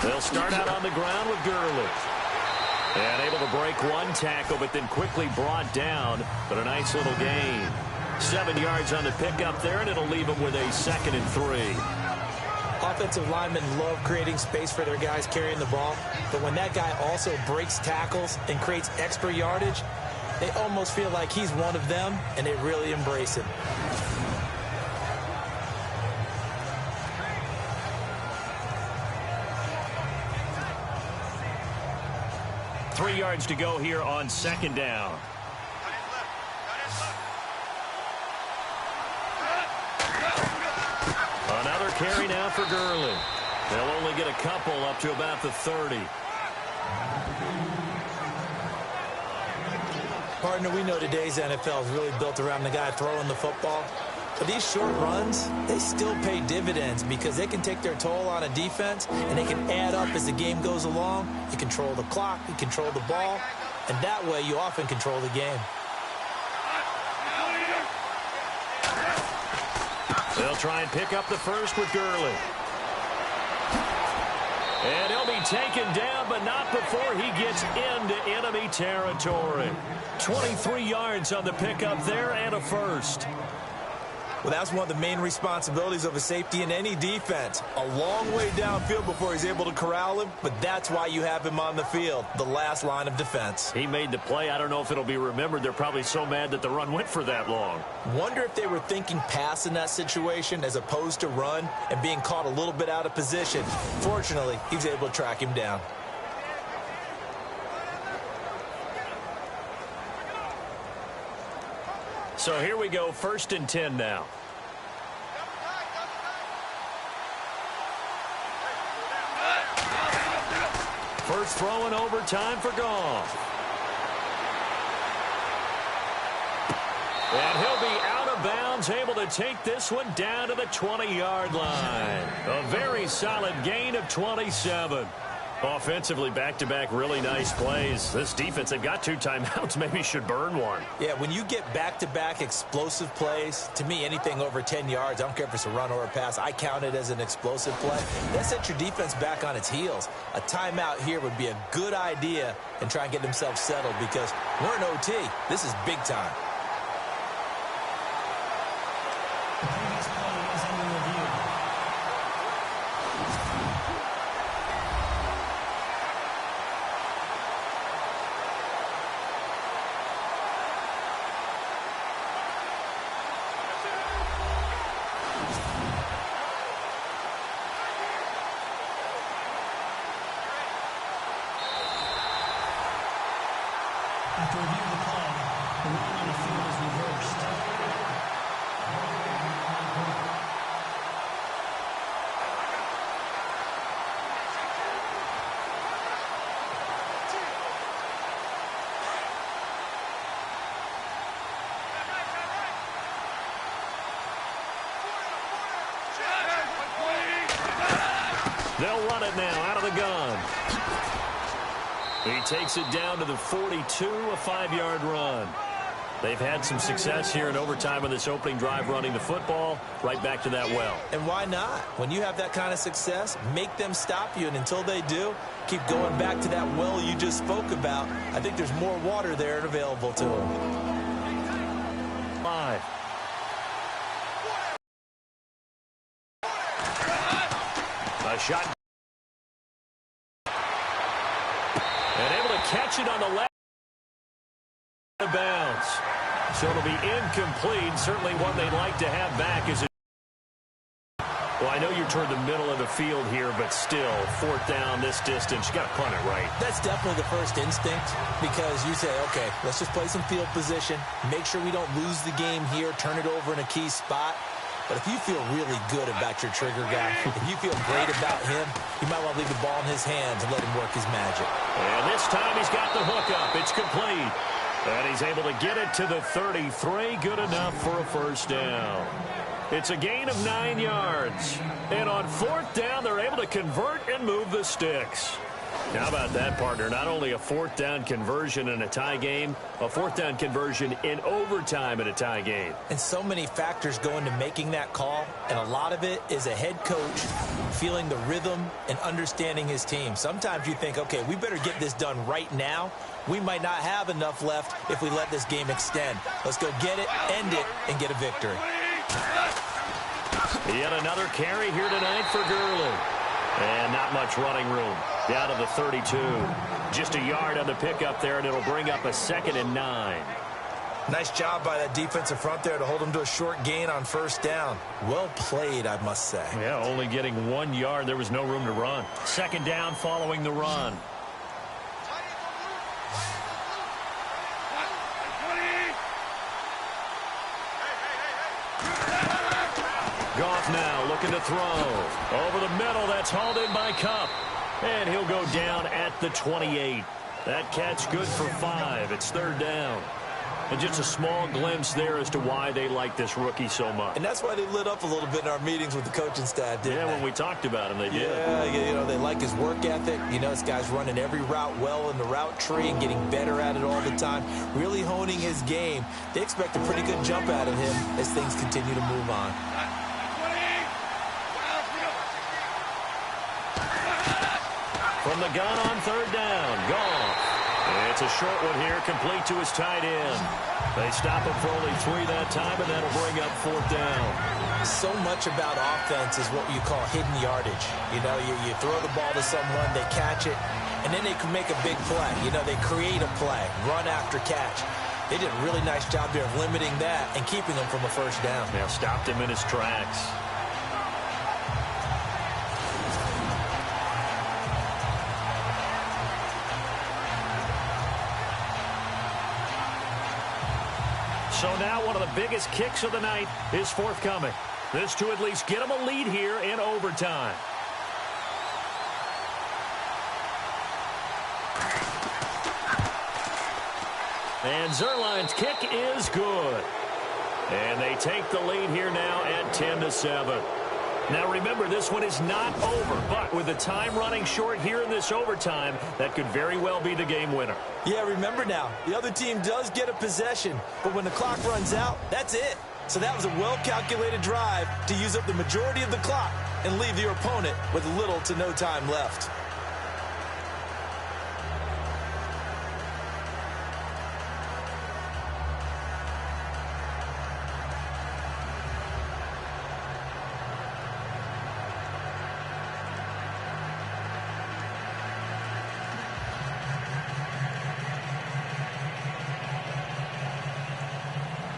They'll start out on the ground with Gurley. And able to break one tackle, but then quickly brought down. But a nice little gain. 7 yards on the pickup there, and it'll leave them with a 2nd and 3. Offensive linemen love creating space for their guys carrying the ball. But when that guy also breaks tackles and creates extra yardage, they almost feel like he's one of them, and they really embrace him. Three yards to go here on 2nd down. Another carry now for Gurley. They'll only get a couple up to about the 30. Partner, we know today's NFL is really built around the guy throwing the football. But these short runs, they still pay dividends because they can take their toll on a defense and they can add up as the game goes along. You control the clock, you control the ball, and that way you often control the game. They'll try and pick up the first with Gurley. And he'll be taken down, but not before he gets into enemy territory. 23 yards on the pickup there and a first. Well, that's one of the main responsibilities of a safety in any defense. A long way downfield before he's able to corral him, but that's why you have him on the field, the last line of defense. He made the play. I don't know if it'll be remembered. They're probably so mad that the run went for that long. Wonder if they were thinking pass in that situation as opposed to run and being caught a little bit out of position. Fortunately, he was able to track him down. So here we go, 1st and 10 now. First throw in overtime for Goff. And he'll be out of bounds Browns able to take this one down to the 20-yard line. A very solid gain of 27. Offensively, back-to-back really nice plays. This defense, they've got 2 timeouts, maybe should burn one. Yeah, when you get back-to-back explosive plays, to me, anything over 10 yards, I don't care if it's a run or a pass, I count it as an explosive play. That sets your defense back on its heels. A timeout here would be a good idea and try and get themselves settled because we're in OT. This is big time. The previous play is under review. After reviewing the play, the line on the field is reversed. They'll run it now out of the gun. He takes it down to the 42, a 5-yard run. They've had some success here in overtime in this opening drive running the football. Right back to that well. And why not? When you have that kind of success, make them stop you. And until they do, keep going back to that well you just spoke about. I think there's more water there and available to them. 5. A shot. And able to catch it on the left. Out of bounds. So it'll be incomplete. Certainly one they'd like to have back as a... Well, I know you're toward the middle of the field here, but still, 4th down this distance. You got to punt it right. That's definitely the first instinct because you say, okay, let's just play some field position. Make sure we don't lose the game here. Turn it over in a key spot. But if you feel really good about your trigger guy, if you feel great about him, you might want to leave the ball in his hands and let him work his magic. And this time he's got the hook up. It's complete. And he's able to get it to the 33. Good enough for a first down. It's a gain of 9 yards. And on 4th down, they're able to convert and move the sticks. How about that, partner? Not only a 4th down conversion in a tie game, a 4th down conversion in overtime in a tie game. And so many factors go into making that call, and a lot of it is a head coach feeling the rhythm and understanding his team. Sometimes you think, okay, we better get this done right now. We might not have enough left if we let this game extend. Let's go get it, end it, and get a victory. Yet another carry here tonight for Gurley. And not much running room. Down to the 32. Just a yard on the pickup there, and it'll bring up a 2nd and 9. Nice job by that defensive front there to hold him to a short gain on 1st down. Well played, I must say. Yeah, only getting 1 yard. There was no room to run. 2nd down following the run. Goff now looking to throw. Over the middle, that's hauled in by Kupp. And he'll go down at the 28. That catch good for 5. It's 3rd down. And just a small glimpse there as to why they like this rookie so much. And that's why they lit up a little bit in our meetings with the coaching staff, didn't they? Yeah, when we talked about him, they did. Yeah, you know, they like his work ethic. You know, this guy's running every route well in the route tree and getting better at it all the time, really honing his game. They expect a pretty good jump out of him as things continue to move on. From the gun on 3rd down, Goff. It's a short one here, complete to his tight end. They stop him for only 3 that time, and that'll bring up 4th down. So much about offense is what you call hidden yardage. You know, you throw the ball to someone, they catch it, and then they can make a big play. You know, they create a play, run after catch. They did a really nice job there of limiting that and keeping him from a 1st down. Now stopped him in his tracks. So now one of the biggest kicks of the night is forthcoming. This to at least get them a lead here in overtime. And Zuerlein's kick is good. And they take the lead here now at 10-7. Now remember, this one is not over, but with the time running short here in this overtime, that could very well be the game winner. Yeah, remember now, the other team does get a possession, but when the clock runs out, that's it. So that was a well-calculated drive to use up the majority of the clock and leave your opponent with little to no time left.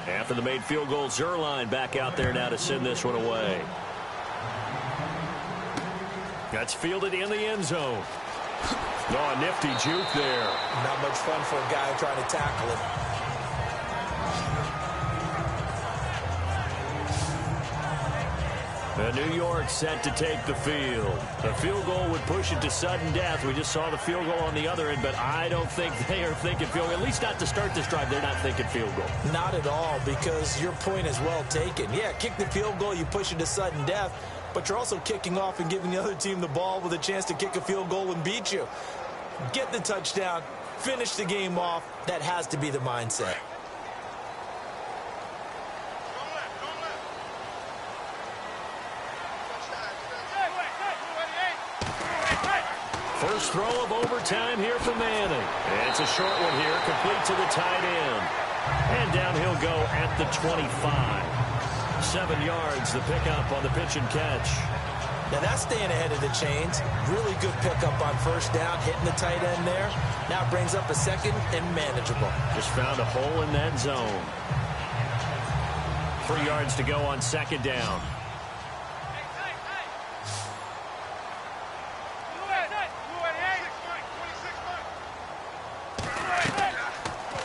After the made field goal, Zerline back out there now to send this one away. That's fielded in the end zone. Oh, a nifty juke there. Not much fun for a guy trying to tackle him. New York set to take the field. The field goal would push it to sudden death. We just saw the field goal on the other end, but I don't think they are thinking field goal. At least not to start this drive. They're not thinking field goal. Not at all, because your point is well taken. Yeah, kick the field goal, you push it to sudden death, but you're also kicking off and giving the other team the ball with a chance to kick a field goal and beat you. Get the touchdown, finish the game off. That has to be the mindset. First throw of overtime here for Manning. And it's a short one here, complete to the tight end. And down he'll go at the 25. 7 yards, the pickup on the pitch and catch. Now that's staying ahead of the chains. Really good pickup on first down, hitting the tight end there. Now brings up a second and manageable. Just found a hole in that zone. 3 yards to go on second down.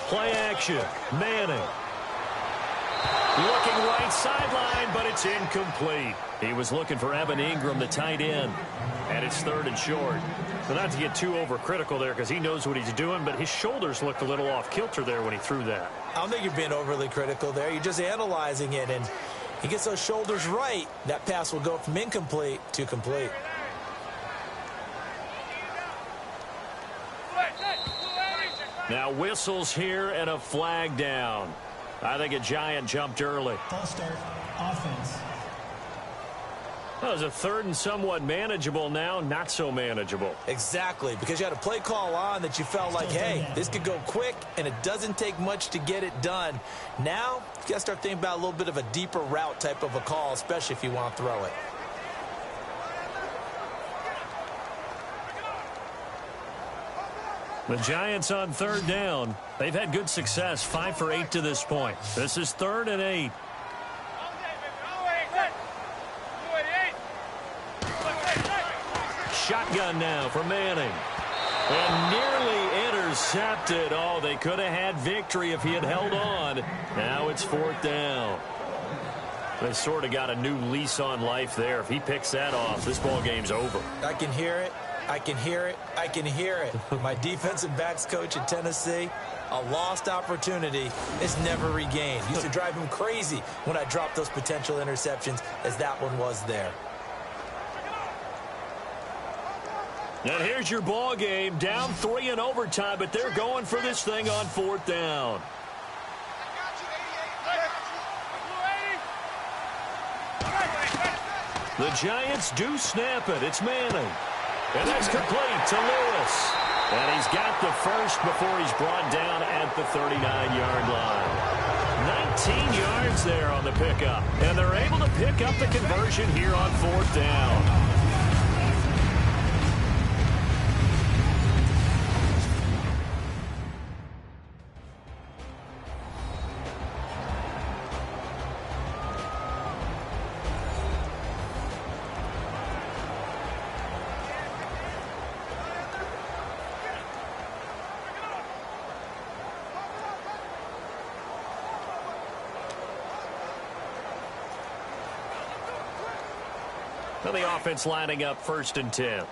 Play action. Manning. Looking right sideline, but it's incomplete. He was looking for Evan Ingram, the tight end. And it's 3rd and short. So not to get too overcritical there because he knows what he's doing, but his shoulders looked a little off kilter there when he threw that. I don't think you're being overly critical there. You're just analyzing it, and he gets those shoulders right. That pass will go from incomplete to complete. Now whistles here and a flag down. I think a Giant jumped early. False start, offense. Well, it was a 3rd and somewhat manageable, now not so manageable. Exactly, because you had a play call on that you felt like, hey, this could go quick, and it doesn't take much to get it done. Now, you got to start thinking about a little bit of a deeper route type of a call, especially if you want to throw it. The Giants on 3rd down. They've had good success, 5 for 8 to this point. This is 3rd and 8. Shotgun now for Manning. And nearly intercepted. Oh, they could have had victory if he had held on. Now it's 4th down. They sort of got a new lease on life there. If he picks that off, this ball game's over. I can hear it. I can hear it. I can hear it. My defensive backs coach at Tennessee, a lost opportunity is never regained. Used to drive him crazy when I dropped those potential interceptions, as that one was there. And here's your ball game, down 3 in overtime, but they're going for this thing on 4th down. The Giants do snap it. It's Manning. And that's complete to Lewis. And he's got the first before he's brought down at the 39-yard line. 19 yards there on the pickup. And they're able to pick up the conversion here on 4th down. And the offense lining up 1st and 10.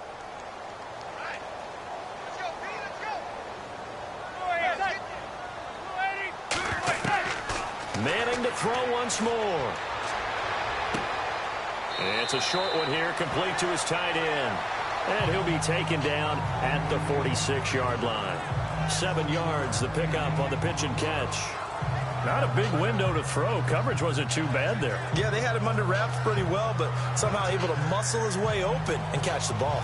Manning to to throw once more. It's a short one here, complete to his tight end. And he'll be taken down at the 46-yard line. 7 yards, the pickup on the pitch and catch. Not a big window to throw. Coverage wasn't too bad there. Yeah, they had him under wraps pretty well, but somehow able to muscle his way open and catch the ball.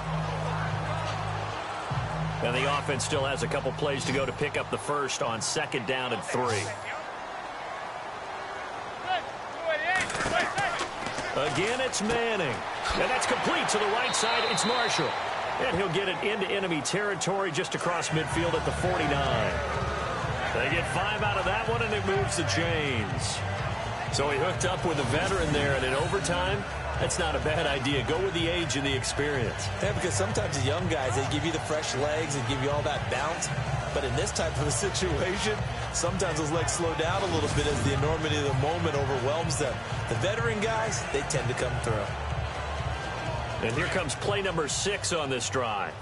And the offense still has a couple plays to go to pick up the first on 2nd down and 3. Again, it's Manning. And that's complete to the right side. It's Marshall. And he'll get it into enemy territory just across midfield at the 49. They get 5 out of that one, and it moves the chains. So he hooked up with a veteran there, and in overtime, that's not a bad idea. Go with the age and the experience. Yeah, because sometimes the young guys, they give you the fresh legs and give you all that bounce. But in this type of a situation, sometimes those legs slow down a little bit as the enormity of the moment overwhelms them. The veteran guys, they tend to come through. And here comes play number 6 on this drive.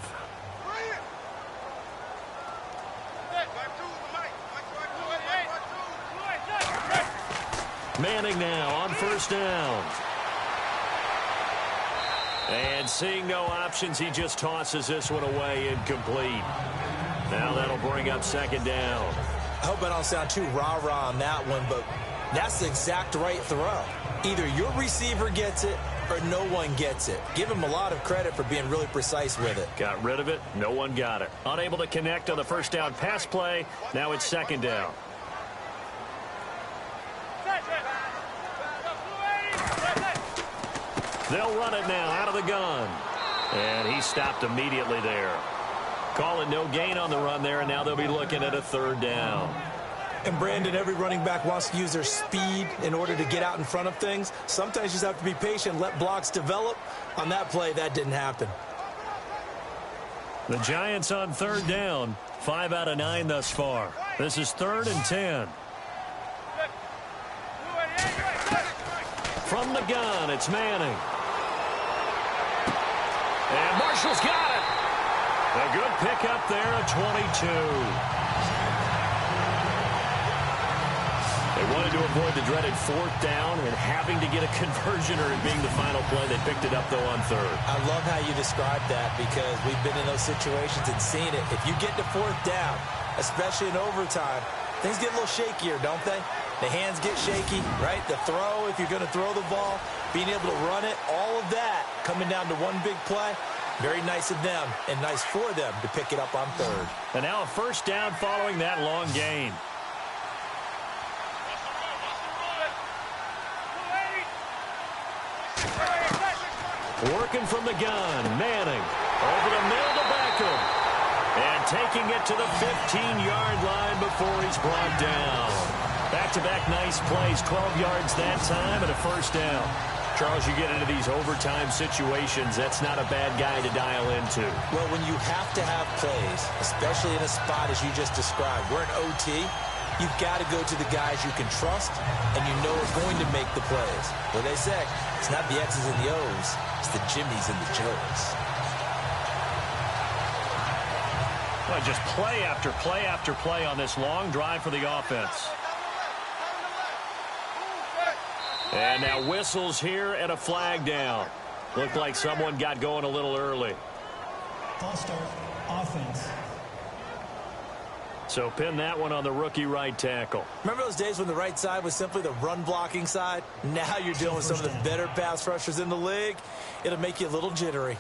Manning now on 1st down. And seeing no options, he just tosses this one away, incomplete. Now that'll bring up 2nd down. I hope I don't sound too rah-rah on that one, but that's the exact right throw. Either your receiver gets it or no one gets it. Give him a lot of credit for being really precise with it. Got rid of it. No one got it. Unable to connect on the 1st down pass play. Now it's 2nd down. They'll run it now out of the gun. And he stopped immediately there. Calling no gain on the run there, and now they'll be looking at a 3rd down. And, Brandon, every running back wants to use their speed in order to get out in front of things. Sometimes you just have to be patient, let blocks develop. On that play, that didn't happen. The Giants on 3rd down. 5 out of 9 thus far. This is 3rd and 10. From the gun, it's Manning. And Marshall's got it. A good pickup there at 22. They wanted to avoid the dreaded 4th down and having to get a conversion or it being the final play. They picked it up, though, on 3rd. I love how you described that because we've been in those situations and seen it. If you get to 4th down, especially in overtime, things get a little shakier, don't they? The hands get shaky, right? The throw, if you're going to throw the ball, being able to run it, all of that coming down to one big play. Very nice of them and nice for them to pick it up on 3rd. And now a 1st down following that long gain. Working from the gun, Manning over the middle to Beckham. And taking it to the 15-yard line before he's brought down. Back-to-back nice plays, 12 yards that time and a 1st down. Charles, you get into these overtime situations, that's not a bad guy to dial into. Well, when you have to have plays, especially in a spot as you just described, we're in OT, you've got to go to the guys you can trust and you know are going to make the plays. What they say, it's not the X's and the O's, it's the Jimmies and the Joes. Well, just play after play after play on this long drive for the offense. And now whistles here and a flag down. Looked like someone got going a little early. False start, offense. So pin that one on the rookie right tackle. Remember those days when the right side was simply the run-blocking side? Now you're dealing with some of the better pass rushers in the league. It'll make you a little jittery.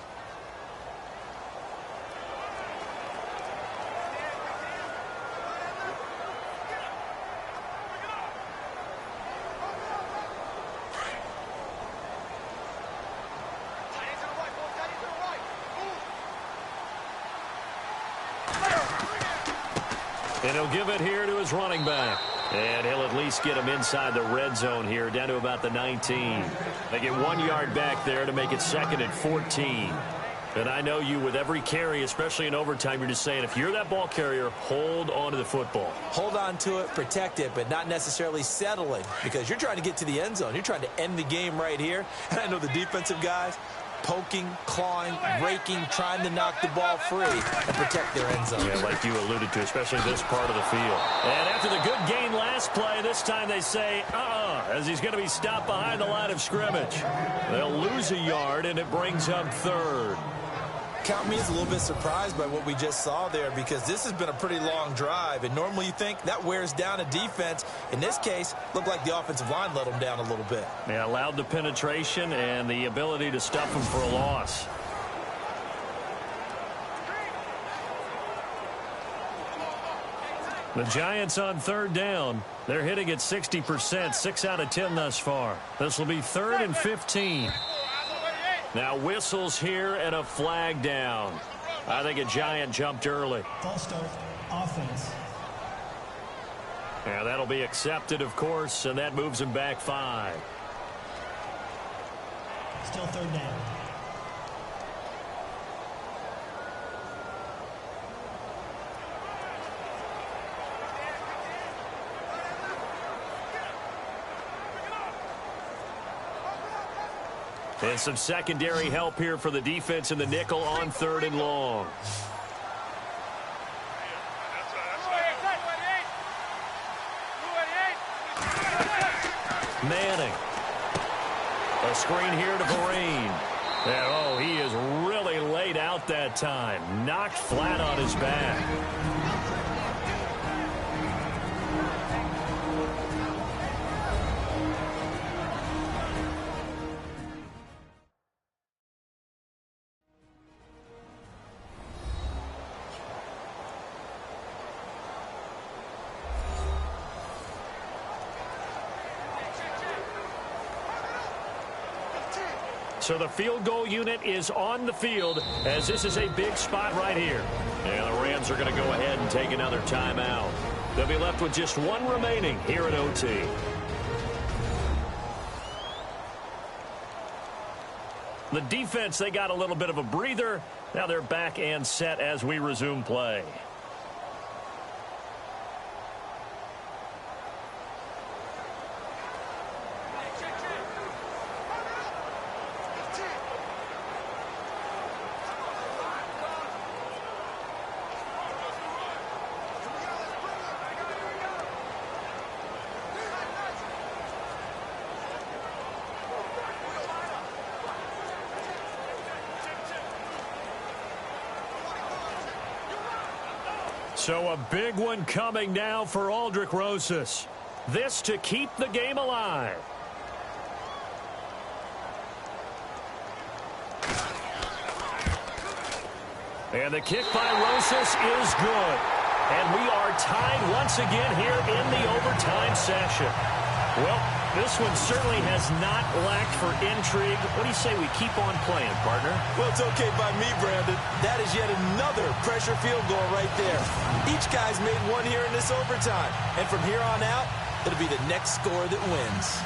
And he'll give it here to his running back. And he'll at least get him inside the red zone here, down to about the 19. They get 1 yard back there to make it 2nd and 14. And I know you, with every carry, especially in overtime, you're just saying, if you're that ball carrier, hold on to the football. Hold on to it, protect it, but not necessarily settling, because you're trying to get to the end zone. You're trying to end the game right here. And I know the defensive guys, poking, clawing, raking, trying to knock the ball free and protect their end zone. Yeah, like you alluded to, especially this part of the field. And after the good gain last play, this time they say, as he's going to be stopped behind the line of scrimmage. They'll lose a yard, and it brings up third. Count me as a little bit surprised by what we just saw there, because this has been a pretty long drive, and normally you think that wears down a defense. In this case, looked like the offensive line let them down a little bit. Yeah, allowed the penetration and the ability to stuff them for a loss. The Giants on third down. They're hitting at 60%, 6 out of 10 thus far. This will be 3rd and 15. Now whistles here and a flag down. I think a Giant jumped early. False start, offense. Yeah, that'll be accepted, of course, and that moves him back 5. Still third down. And some secondary help here for the defense in the nickel on 3rd and long. Manning. A screen here to Vereen. And, he is really laid out that time. Knocked flat on his back. So the field goal unit is on the field, as this is a big spot right here. And the Rams are going to go ahead and take another timeout. They'll be left with just one remaining here at OT. The defense, they got a little bit of a breather. Now they're back and set as we resume play. So a big one coming now for Aldrick Rosas. This to keep the game alive. And the kick by Rosas is good. And we are tied once again here in the overtime session. Well, this one certainly has not lacked for intrigue. What do you say we keep on playing, partner? Well, it's okay by me, Brandon. That is yet another pressure field goal right there. Each guy's made one here in this overtime. And from here on out, it'll be the next score that wins.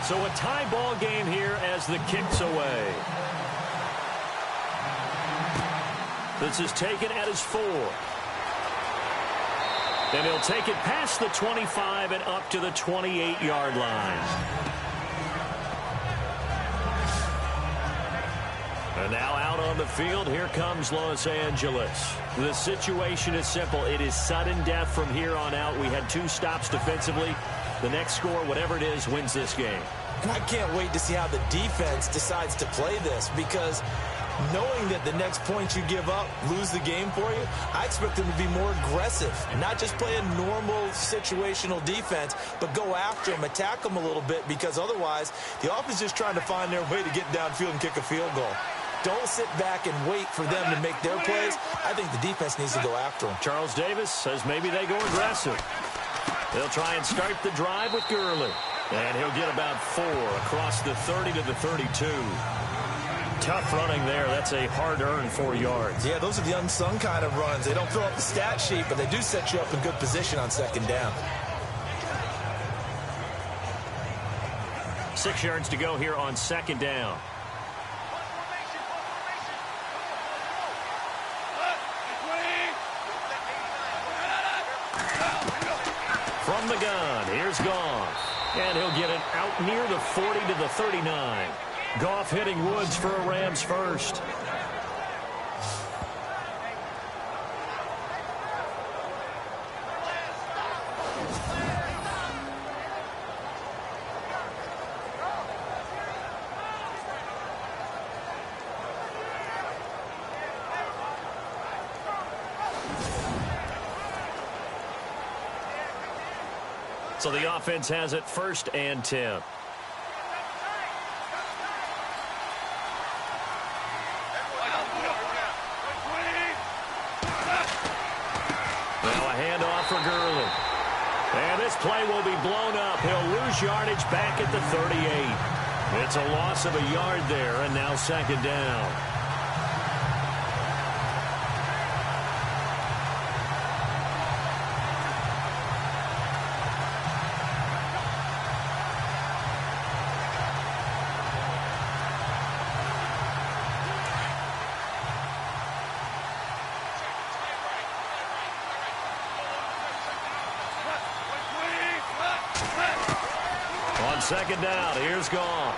So a tie ball game here as the kick's away. This is taken at his 4. And he'll take it past the 25 and up to the 28-yard line. And now out on the field, here comes Los Angeles. The situation is simple. It is sudden death from here on out. We had 2 stops defensively. The next score, whatever it is, wins this game. And I can't wait to see how the defense decides to play this, because knowing that the next point you give up lose the game for you, I expect them to be more aggressive and not just play a normal situational defense, but go after them, attack them a little bit, because otherwise the offense is just trying to find their way to get downfield and kick a field goal. Don't sit back and wait for them to make their plays. I think the defense needs to go after them. Charles Davis says maybe they go aggressive. They'll try and start the drive with Gurley. And he'll get about 4 across the 30 to the 32. Tough running there. That's a hard-earned 4 yards. Yeah, those are the unsung kind of runs. They don't fill up the stat sheet, but they do set you up in good position on second down. 6 yards to go here on second down. From the gun, here's Goff. And he'll get it out near the 40 to the 39. Goff hitting Woods for a Rams first. So the offense has it 1st and 10. Now a handoff for Gurley. And this play will be blown up. He'll lose yardage back at the 38. It's a loss of a yard there, and now second down. Second down, here's Goff.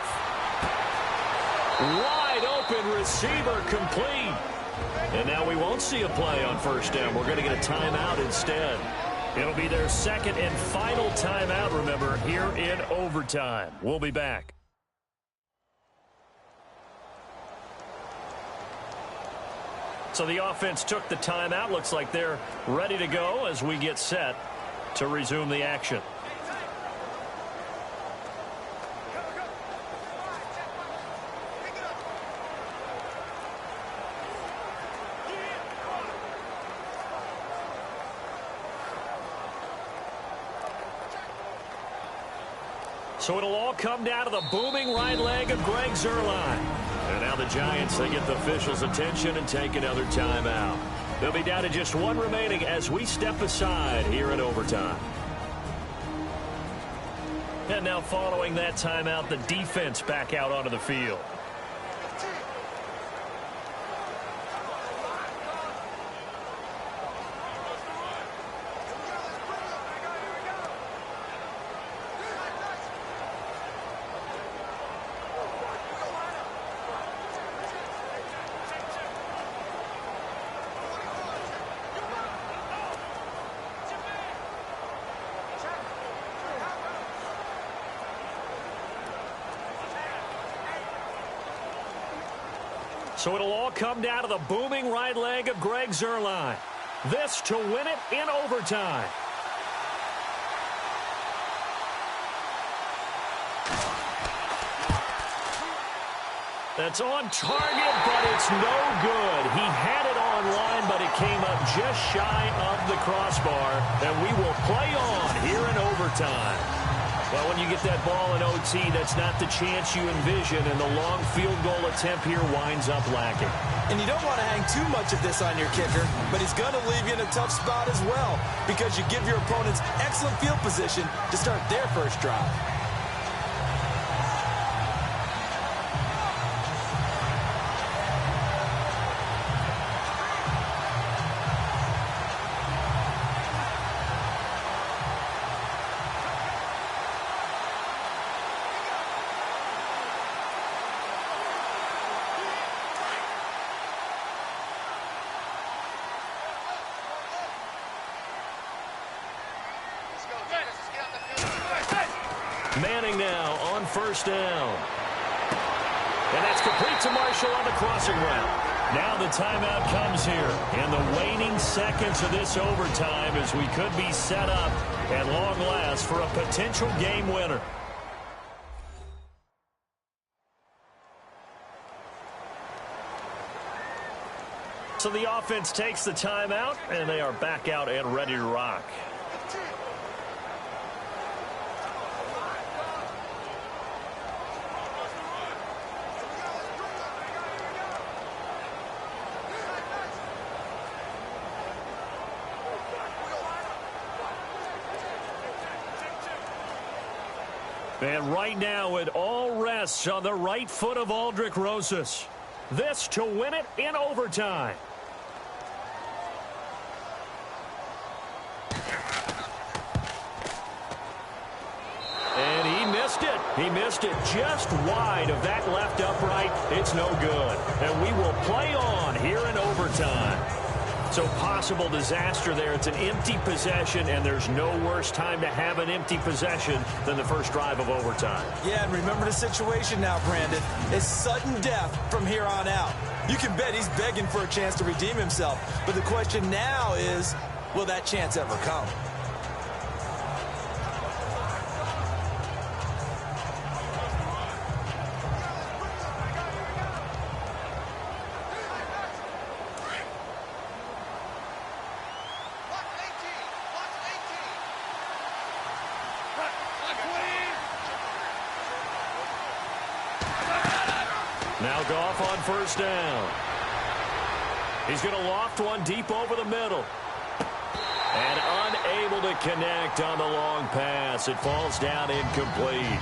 Wide open receiver complete. And now we won't see a play on 1st down. We're going to get a timeout instead. It'll be their second and final timeout, remember, here in overtime. We'll be back. So the offense took the timeout. Looks like they're ready to go as we get set to resume the action. So it'll all come down to the booming right leg of Greg Zuerlein. And now the Giants, they get the officials' attention and take another timeout. They'll be down to just one remaining as we step aside here in overtime. And now following that timeout, the defense back out onto the field. So it'll all come down to the booming right leg of Greg Zuerlein. This to win it in overtime. That's on target, but it's no good. He had it on line, but it came up just shy of the crossbar. And we will play on here in overtime. Well, when you get that ball in OT, that's not the chance you envision, and the long field goal attempt here winds up lacking. And you don't want to hang too much of this on your kicker, but he's going to leave you in a tough spot as well because you give your opponents excellent field position to start their first drive. Manning now on 1st down. And that's complete to Marshall on the crossing route. Now the timeout comes here. And the waning seconds of this overtime as we could be set up at long last for a potential game winner. So the offense takes the timeout, and they are back out and ready to rock. And right now it all rests on the right foot of Aldrick Rosas. This to win it in overtime. And he missed it. He missed it just wide of that left upright. It's no good. And we will play on here in overtime. So possible disaster there. It's an empty possession, and there's no worse time to have an empty possession than the first drive of overtime. Yeah, and remember the situation now, Brandon. It's sudden death from here on out. You can bet he's begging for a chance to redeem himself. But the question now is, will that chance ever come? Now Goff on first down. He's going to loft one deep over the middle. And unable to connect on the long pass. It falls down incomplete.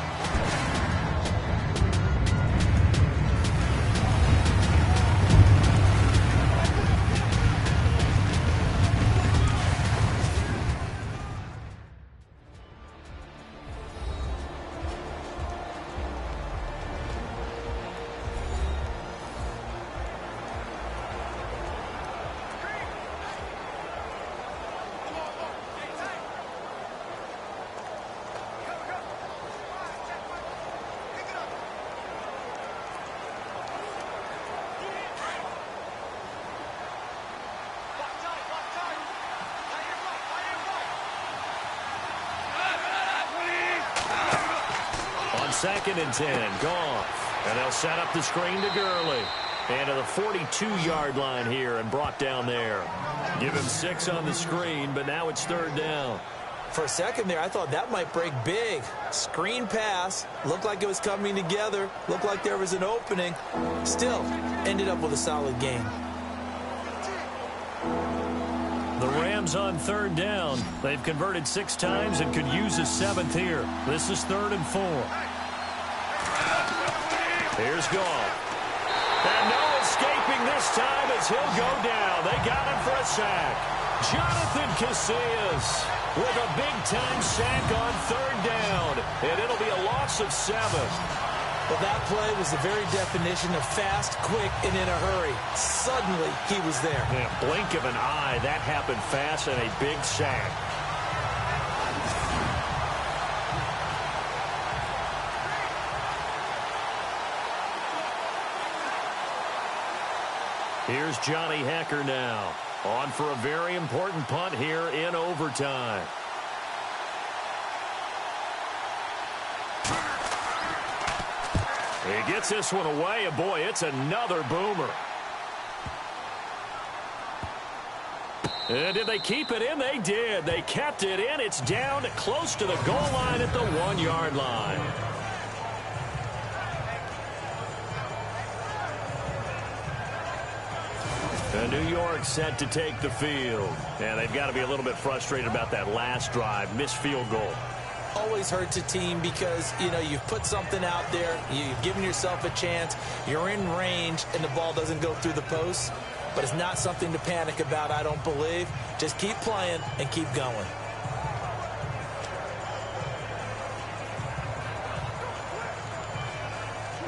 Second and 10, Goff. And they'll set up the screen to Gurley. And to the 42-yard line here and brought down there. Give him 6 on the screen, but now it's third down. For a second there, I thought that might break big. Screen pass. Looked like it was coming together. Looked like there was an opening. Still, ended up with a solid game. The Rams on third down. They've converted 6 times and could use a 7th here. This is 3rd and 4. Here's Goff. And no escaping this time as he'll go down. They got him for a sack. Jonathan Casillas with a big-time sack on third down. And it'll be a loss of 7. Well, that play was the very definition of fast, quick, and in a hurry. Suddenly, he was there. Yeah, blink of an eye. That happened fast and a big sack. Here's Johnny Hecker now. On for a very important punt here in overtime. He gets this one away, and boy, it's another boomer. And did they keep it in? They did. They kept it in. It's down close to the goal line at the 1-yard line. And New York set to take the field. And they've got to be a little bit frustrated about that last drive. Missed field goal. Always hurts a team because, you know, you've put something out there. You've given yourself a chance. You're in range, and the ball doesn't go through the post. But it's not something to panic about, I don't believe. Just keep playing and keep going.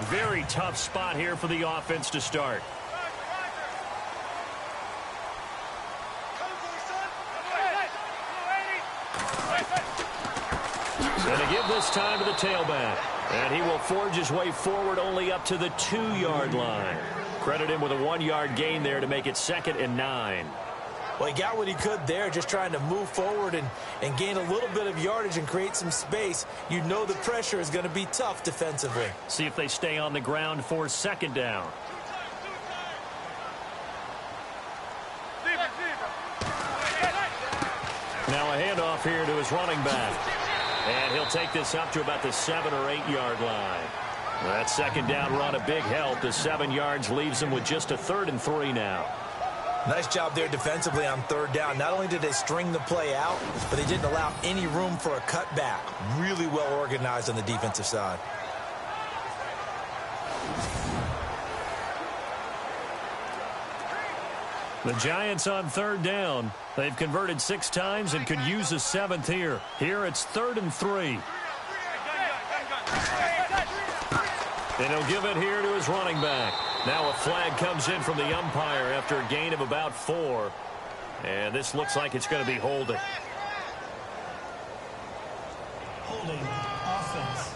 Very tough spot here for the offense to start. And to give this time to the tailback. And he will forge his way forward only up to the 2-yard line. Credit him with a 1-yard gain there to make it 2nd and 9. Well, he got what he could there, just trying to move forward and gain a little bit of yardage and create some space. You know the pressure is going to be tough defensively. See if they stay on the ground for 2nd down. Now a handoff here to his running back. And he'll take this up to about the 7 or 8-yard line. That 2nd down run a big help. The 7 yards leaves him with just a 3rd and 3 now. Nice job there defensively on third down. Not only did they string the play out, but they didn't allow any room for a cutback. Really well organized on the defensive side. The Giants on third down. They've converted 6 times and could use a 7th here. Here it's 3rd and 3. And he'll give it here to his running back. Now a flag comes in from the umpire after a gain of about 4. And this looks like it's going to be holding. Holding offense.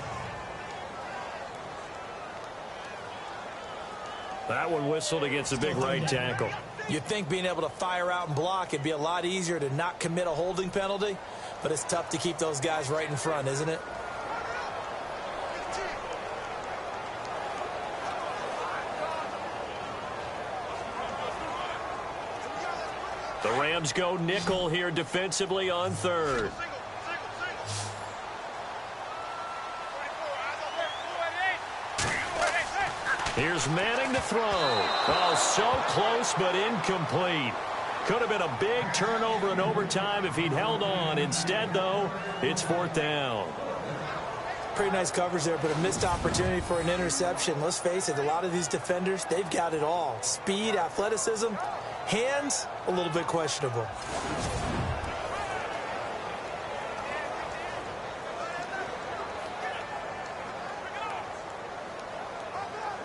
That one whistled against a big right tackle. You'd think being able to fire out and block, it'd be a lot easier to not commit a holding penalty, but it's tough to keep those guys right in front, isn't it? The Rams go nickel here defensively on 3rd. Here's Manning to throw. Oh, so close but incomplete. Could have been a big turnover in overtime if he'd held on. Instead, though, it's 4th down. Pretty nice coverage there, but a missed opportunity for an interception. Let's face it, a lot of these defenders, they've got it all. Speed, athleticism, hands, a little bit questionable.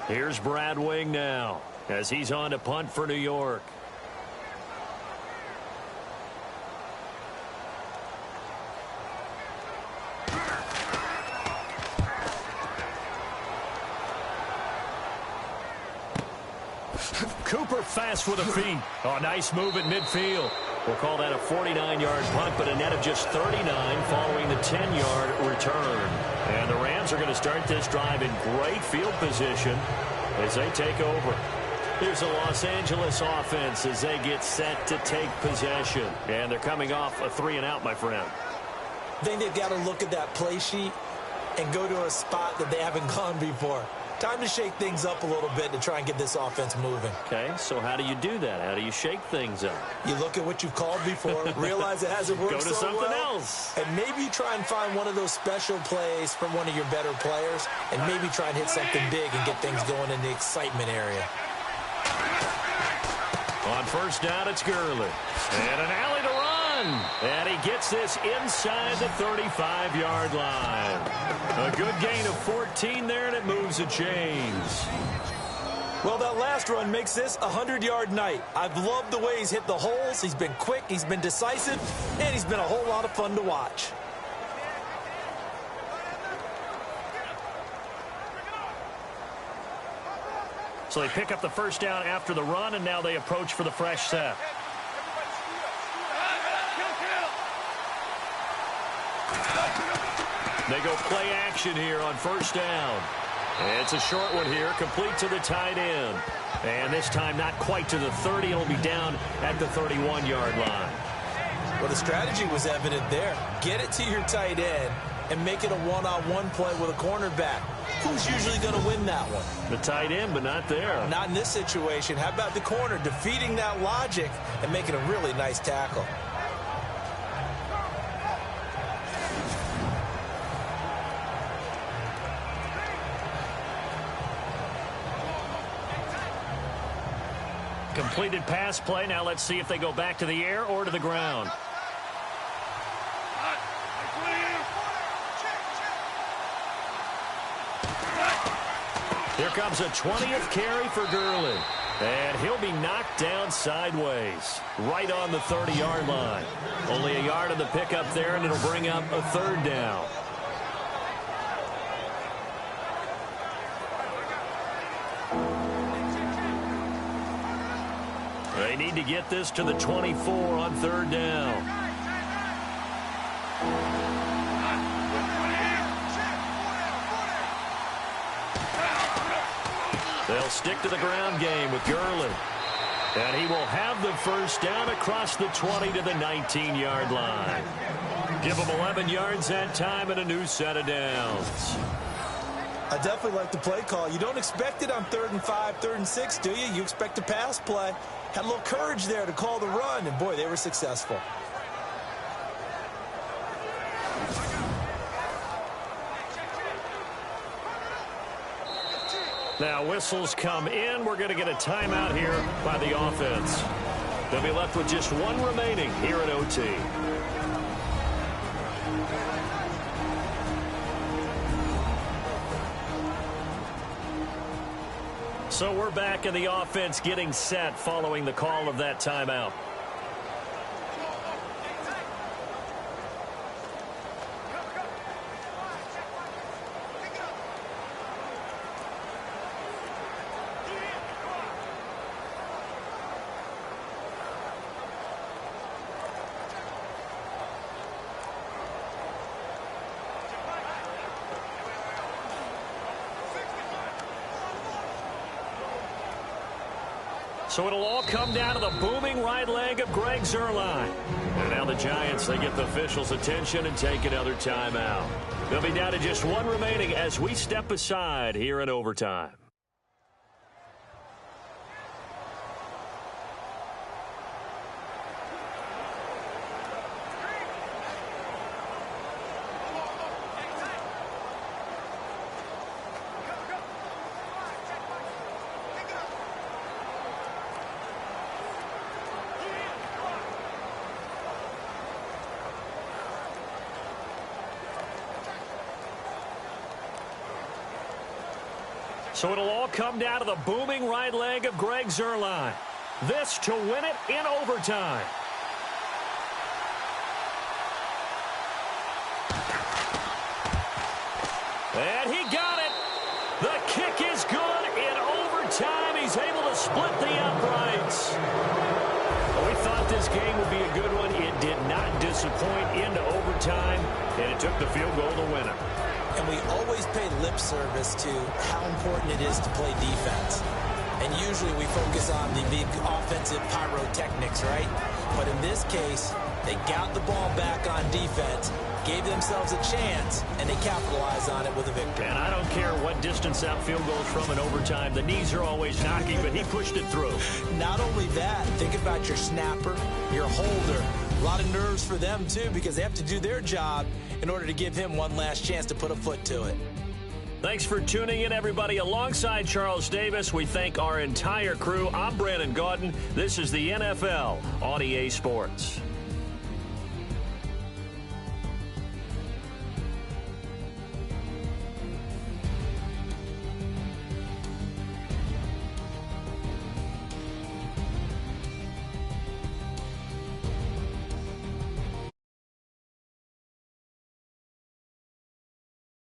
Here's Brad Wing now as he's on to punt for New York. Cooper fast with the feet. Oh, nice move at midfield. We'll call that a 49-yard punt, but a net of just 39 following the 10-yard return. And the Rams are going to start this drive in great field position as they take over. Here's the Los Angeles offense as they get set to take possession. And they're coming off a 3-and-out, my friend. I think they've got to look at that play sheet and go to a spot that they haven't gone before. Time to shake things up a little bit to try and get this offense moving. Okay, so how do you do that? How do you shake things up? You look at what you've called before, realize it hasn't worked so well. Go to something else. And maybe try and find one of those special plays from one of your better players, and maybe try and hit something big and get things going in the excitement area. On 1st down, it's Gurley. And an alley to run. And he gets this inside the 35-yard line. A good gain of 14 there, and it moves the chains. Well, that last run makes this a 100-yard night. I've loved the way he's hit the holes. He's been quick, he's been decisive, and he's been a whole lot of fun to watch. So they pick up the 1st down after the run, and now they approach for the fresh set. They go play action here on 1st down. It's a short one here, complete to the tight end. And this time not quite to the 30. It'll be down at the 31-yard line. Well, the strategy was evident there. Get it to your tight end and make it a one-on-one play with a cornerback. Who's usually going to win that one? The tight end, but not there. Not in this situation. How about the corner defeating that logic and making a really nice tackle? Completed pass play. Now let's see if they go back to the air or to the ground. Here comes a 20th carry for Gurley. And he'll be knocked down sideways, right on the 30-yard line. Only a yard of the pickup there, and it'll bring up a 3rd down. They need to get this to the 24 on 3rd down. They'll stick to the ground game with Gurley. And he will have the 1st down across the 20 to the 19-yard line. Give him 11 yards that time and a new set of downs. I definitely like the play call. You don't expect it on 3rd and 5, 3rd and 6, do you? You expect a pass play. Had a little courage there to call the run, and boy, they were successful. Now whistles come in. We're going to get a timeout here by the offense. They'll be left with just one remaining here at OT. So we're back in the offense getting set following the call of that timeout. So it'll all come down to the booming right leg of Greg Zuerlein. And now the Giants, they get the officials' attention and take another timeout. They'll be down to just one remaining as we step aside here in overtime. So it'll all come down to the booming right leg of Greg Zuerlein. This to win it in overtime. And he got it. The kick is good in overtime. He's able to split the uprights. Well, we thought this game would be a good one. It did not disappoint into overtime, and it took the field goal to win it. And we always pay lip service to how important it is to play defense. And usually we focus on the big offensive pyrotechnics, right? But in this case, they got the ball back on defense, gave themselves a chance, and they capitalized on it with a victory. And I don't care what distance that field goal is from in overtime. The knees are always knocking, but he pushed it through. Not only that, think about your snapper, your holder. A lot of nerves for them, too, because they have to do their job in order to give him one last chance to put a foot to it. Thanks for tuning in, everybody. Alongside Charles Davis, we thank our entire crew. I'm Brandon Gaudin. This is the NFL on EA Sports.